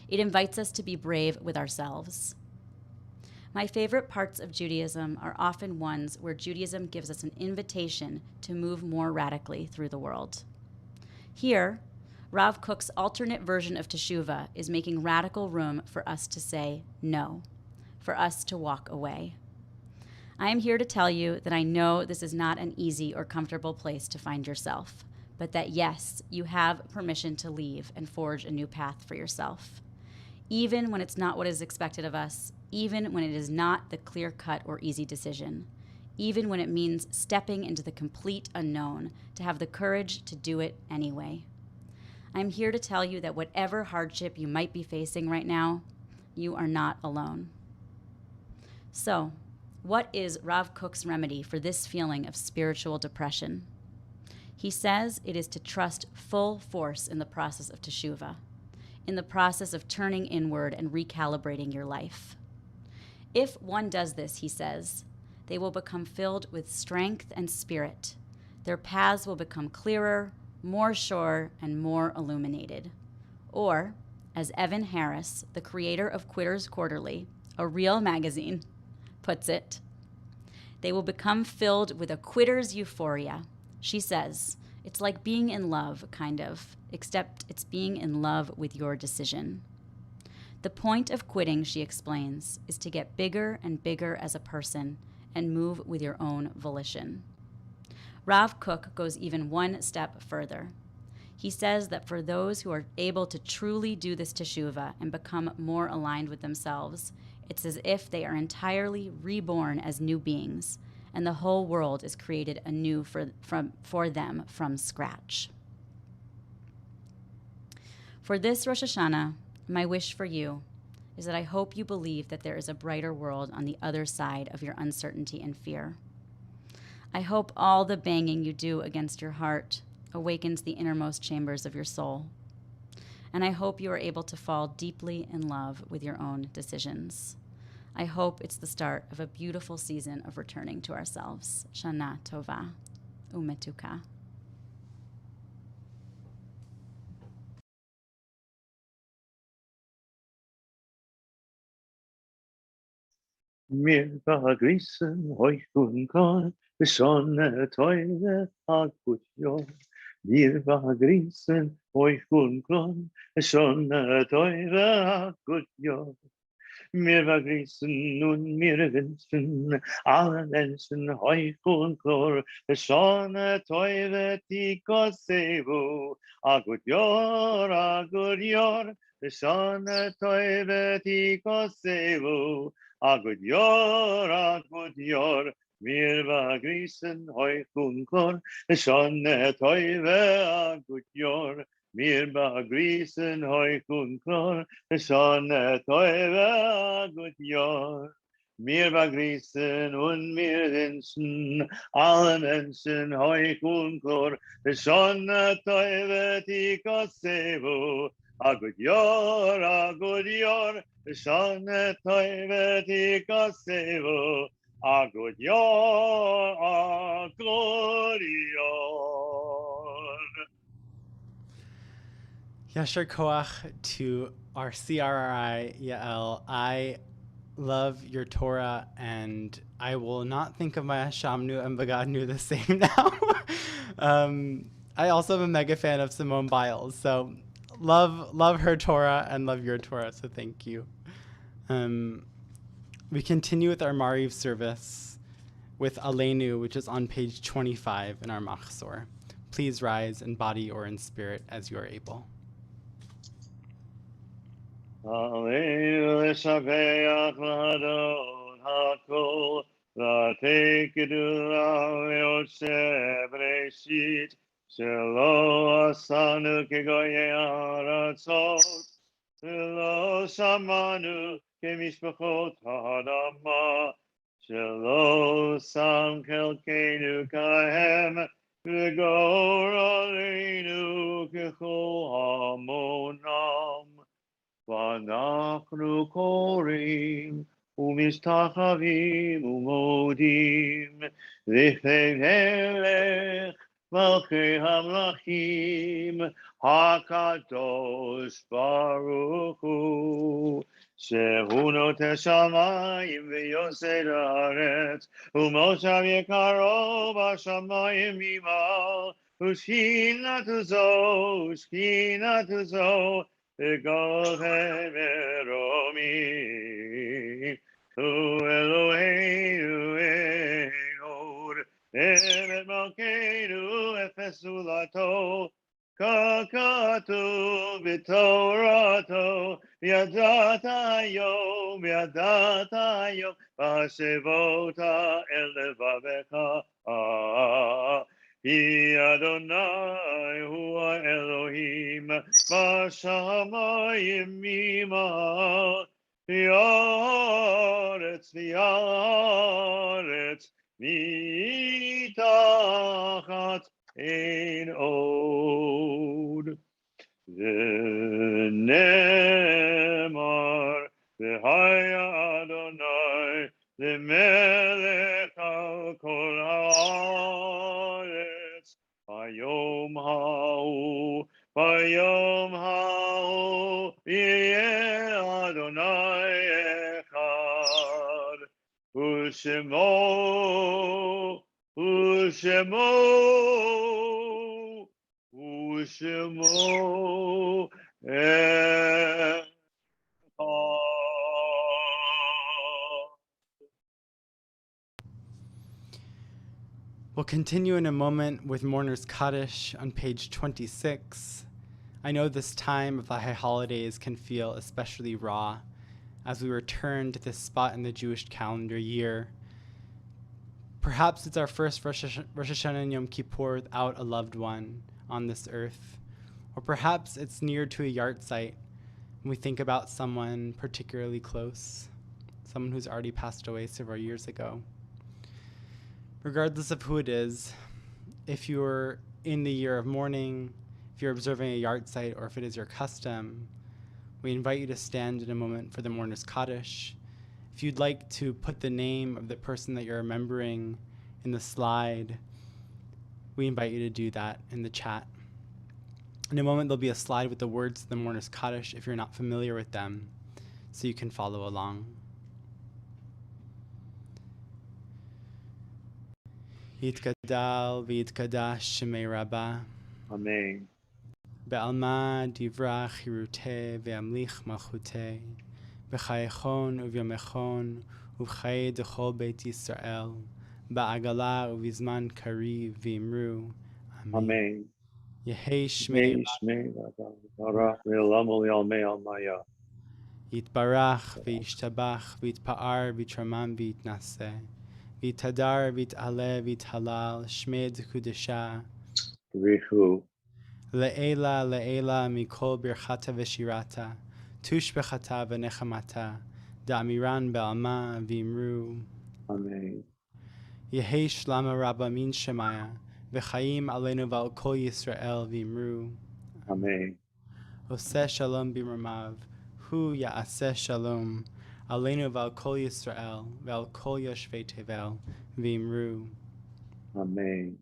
It invites us to be brave with ourselves. My favorite parts of Judaism are often ones where Judaism gives us an invitation to move more radically through the world. Here, Rav Kook's alternate version of teshuvah is making radical room for us to say no, for us to walk away. I am here to tell you that I know this is not an easy or comfortable place to find yourself, but that yes, you have permission to leave and forge a new path for yourself. Even when it's not what is expected of us, even when it is not the clear-cut or easy decision, even when it means stepping into the complete unknown, to have the courage to do it anyway. I'm here to tell you that whatever hardship you might be facing right now, you are not alone. So, what is Rav Kook's remedy for this feeling of spiritual depression? He says it is to trust full force in the process of teshuvah, in the process of turning inward and recalibrating your life. If one does this, he says, they will become filled with strength and spirit. Their paths will become clearer, more sure, and more illuminated. Or, as Evan Harris, the creator of Quitters Quarterly, a real magazine, puts it, they will become filled with a quitter's euphoria. She says, it's like being in love, kind of, except it's being in love with your decision. The point of quitting, she explains, is to get bigger and bigger as a person and move with your own volition. Rav Kook goes even one step further. He says that for those who are able to truly do this teshuvah and become more aligned with themselves, it's as if they are entirely reborn as new beings, and the whole world is created anew for them from scratch. For this Rosh Hashanah, my wish for you is that I hope you believe that there is a brighter world on the other side of your uncertainty and fear. I hope all the banging you do against your heart awakens the innermost chambers of your soul. And I hope you are able to fall deeply in love with your own decisions. I hope it's the start of a beautiful season of returning to ourselves. Shana Tova Umetuka.
Mir begrüßen euch und Gott, schon teure Gut, ja. Wir begrüßen euch und Gott, schon teure Gut, ja. Wir begrüßen und wir wünschen allen Menschen euch und Glor, schon teure Tikosevu, a good yor, schon teure Tikosevu, a good yor, wir begrüßen euch und Glor, schon teure a good yor, wir begrüßen euch und Glor, schon teure gut Jahr. Wir begrüßen und wir wünschen allen Menschen euch und Glor, schon teure Tikosevu, a good Jahr, schon teure Tikosevu, a good Jahr.
Yasher Koach to our CRRI Yael. I love your Torah, and I will not think of my Hashamnu and Bagadnu the same now. I also am a mega fan of Simone Biles, so love her Torah and love your Torah, so thank you. We continue with our Mariv service with Aleinu, which is on page 25 in our Machzor. Please rise in body or in spirit as you are able.
Aleinu l'shabeach l'hadon hakol, v'tekedu l'yoshe b'reshit, shelo asanu kegoyei haratzot, shelo shamanu kemishpachot ha'adama, shelo sam chelkeinu kahem, v'gor aleinu kechol hamonam. ואנחנו קוראים ומשתחווים ומודים לפני מלך מלכי המלכים הקדוש ברוך הוא שהוא נוטה שמיים ויוסד הארץ ומושב יקרו בשמיים ממעל ושכינתו זו God Eromi, Tu Eloheinu Echad, Emet Malkeinu Efesulato, Kakatu B'Torato, Yadata Yom, Vashevota El Levavecha, Hi Adonai Hu Elohim Bashamayim Mimah V'aretz Mitachat Ein Od V'nemar V'haya Adonai L'melech al kol haaretz Bayom ha'u yeh Adonai echad U'shemo echad.
We'll continue in a moment with Mourner's Kaddish on page 26. I know this time of the high holidays can feel especially raw as we return to this spot in the Jewish calendar year. Perhaps it's our first Rosh Hashanah and Yom Kippur without a loved one on this earth. Or perhaps it's near to a yard site and we think about someone particularly close, someone who's already passed away several years ago. Regardless of who it is, if you're in the year of mourning, if you're observing a yard site, or if it is your custom, we invite you to stand in a moment for the Mourner's Kaddish. If you'd like to put the name of the person that you're remembering in the slide, we invite you to do that in the chat. In a moment, there'll be a slide with the words of the Mourner's Kaddish if you're not familiar with them, so you can follow along. Yitgadal v'yitgadash shemei Rabbah.
Amen.
Be'alma divrach hiruteh ve'amlich malchuteh. V'chayechon uvyomechon uv'chay dechol Beit Yisrael. Ba'agala uvizman kariv v'imru.
Amen.
Yehei shmei
Rabbah. Barach ve'olam u'yalmei almaya.
Yitbarach v'yishtabach v'yitpa'ar v'yitramam v'yitnaseh. V'yitadar v'yit'aleh v'yithalal shmei d'kudesha.
Rihu.
Le'ela le'ela mikol birchata v'shirata. Tush bechata v'nechamata. Da'amiran be'alma v'imru.
Amen.
Yehei shlama rabba min shemaya. V'chaim aleinu v'al kol Yisrael v'imru.
Amen.
Oseh shalom b'mramav. Hu ya'aseh shalom. Aleinu v'al kol Yisrael v'al kol yoshvei tevel v'imru.
Amen.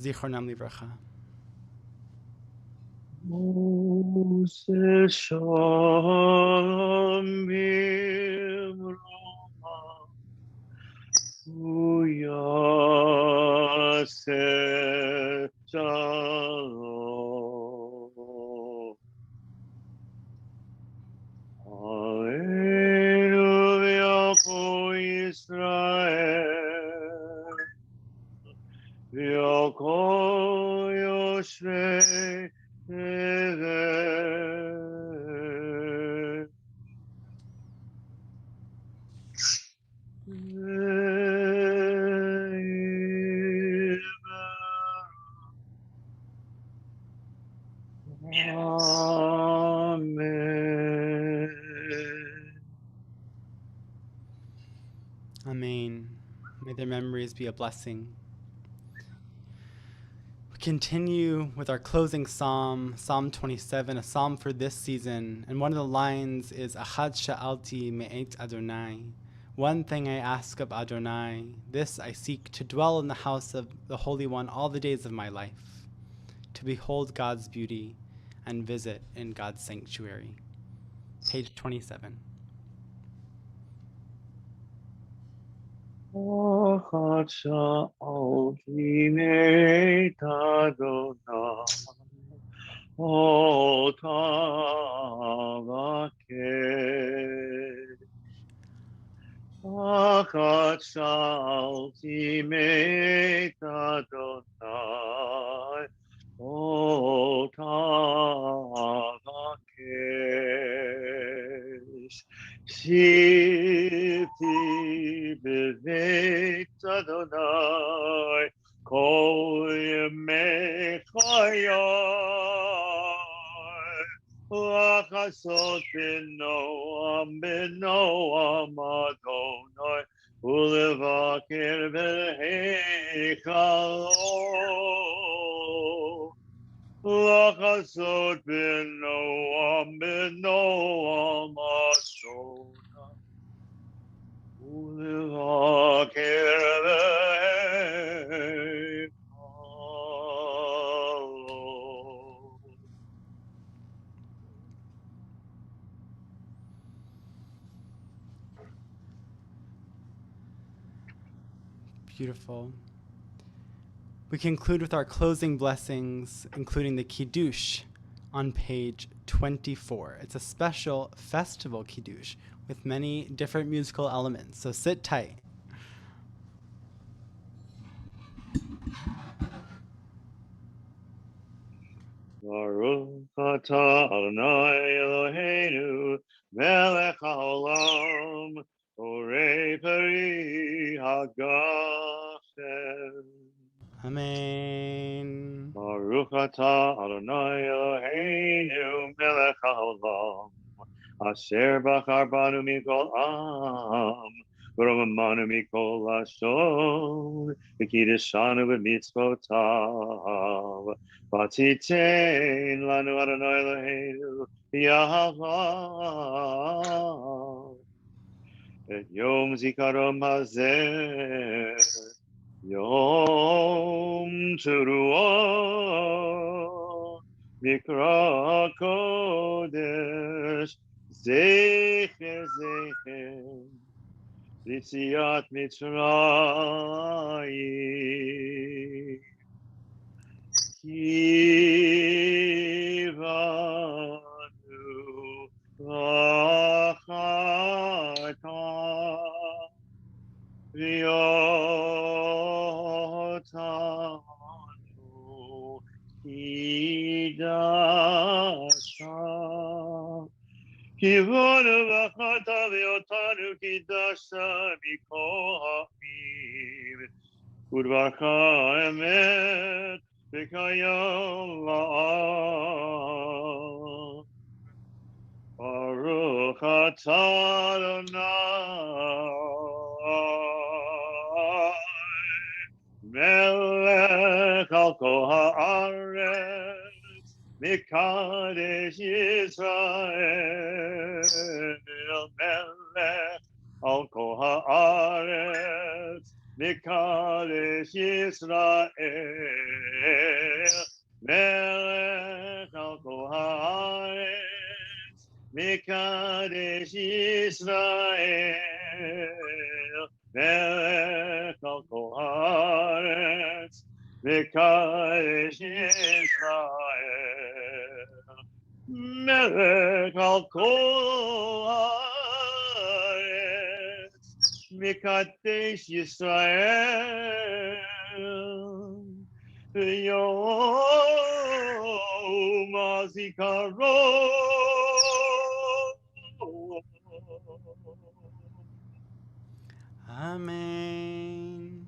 Zichronam livracha.
Oseh shalom b'mramav. Hu ya'aseh shalom. Aleinu v'al kol Yisrael v'al kol yoshvei tevel. Amen.
Amen. May their memories be a blessing. We continue with our closing psalm, Psalm 27, a psalm for this season. And one of the lines is, Achad sha'alti me'et Adonai. One thing I ask of Adonai, this I seek, to dwell in the house of the Holy One all the days of my life, to behold God's beauty and visit in God's sanctuary. Page 27.
Achad sha'alti me'et Adonai, ot avakesh. Achad sha'alti me'et Adonai, ot avakesh. Shivti b'veit Adonai kol yemei chayai. L'chasot b'noam Adonai u'levaker b'heikalo. L'chasot b'noam Adonai u'levaker b'heikalo.
Beautiful. We conclude with our closing blessings, including the Kiddush on page 24. It's a special festival Kiddush with many different musical elements, so sit tight.
Baruch atah Adonai Eloheinu melech haolam orei peri hagachem.
Amen.
Baruch atah Adonai Eloheinu melech haolam asher bachar banu mikol am v'romamanu mikol lashon v'kiddeshanu b'mitzvotav v'titein lanu Adonai Eloheinu yahava et yom zikaron hazeh Yom Teruah Mikra Kodesh Zecher Zecher Litziat Mitzrayim Kivanu V'achata V'yotanu Kidasha Kivanu v'achata v'yotanu Kidasha Mikol ha'amim Udvarcha emet v'kayam la'am Baruch atah Adonai melech al kol haaretz mikadesh Yisrael melech al kol haaretz mikadesh Yisrael melech al kol haaretz Mikadesh Yisrael, Melech al kol haaretz, Mikadesh Yisrael, Melech al kol haaretz, Mikadesh Yisrael, Yom HaZikaron.
Amen.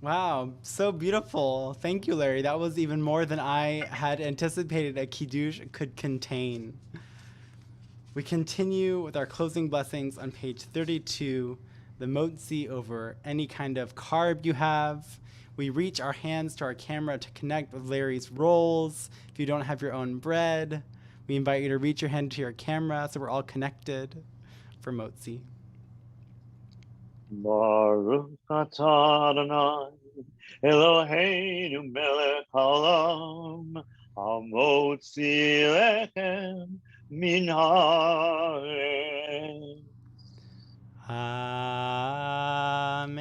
Wow, so beautiful. Thank you, Larry. That was even more than I had anticipated a Kiddush could contain. We continue with our closing blessings on page 32, the motzi over any kind of carb you have. We reach our hands to our camera to connect with Larry's rolls. If you don't have your own bread, we invite you to reach your hand to your camera so we're all connected for motzi.
Baruch atah Adonai Eloheinu melech haolam hamotzi lechem min haaretz.
Amen.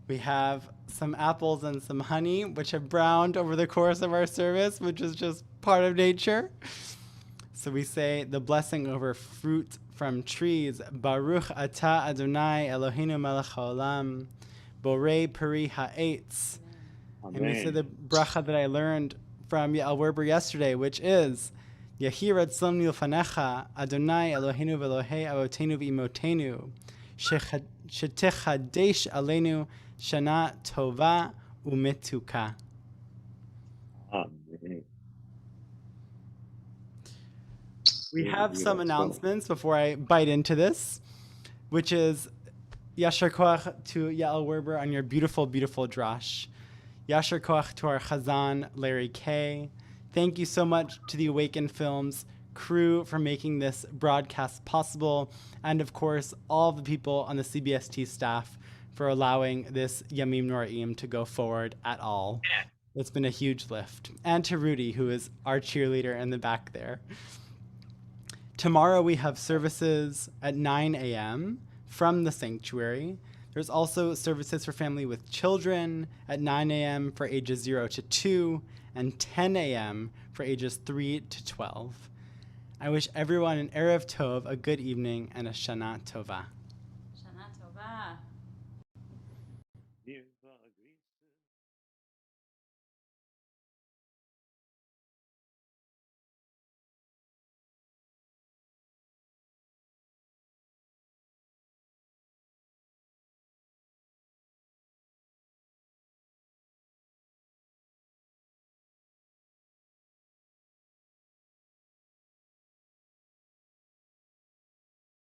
We have some apples and some honey, which have browned over the course of our service, which is just part of nature. So we say the blessing over fruit from trees. Baruch atah Adonai Eloheinu melech haolam, borei peri ha'etz. And we say the bracha that I learned from Yael Werber yesterday, which is Yehi ratzon milfanecha Adonai Eloheinu v'Elohei avotenu v'imotenu shetechadesh aleinu shana tova umetuka.
Amen.
We have some announcements before I bite into this, which is Yashar Koach to Yael Werber on your beautiful, beautiful drash. Yashar Koach to our Chazan, Larry K. Thank you so much to the Awaken Films crew for making this broadcast possible, and of course, all the people on the CBST staff for allowing this Yamim Noraim to go forward at all. It's been a huge lift. And to Rudy, who is our cheerleader in the back there. Tomorrow we have services at 9 a.m. from the sanctuary. There's also services for family with children at 9 a.m. for ages 0 to 2 and 10 a.m. for ages 3 to 12. I wish everyone an Erev Tov, a good evening, and a Shana Tova.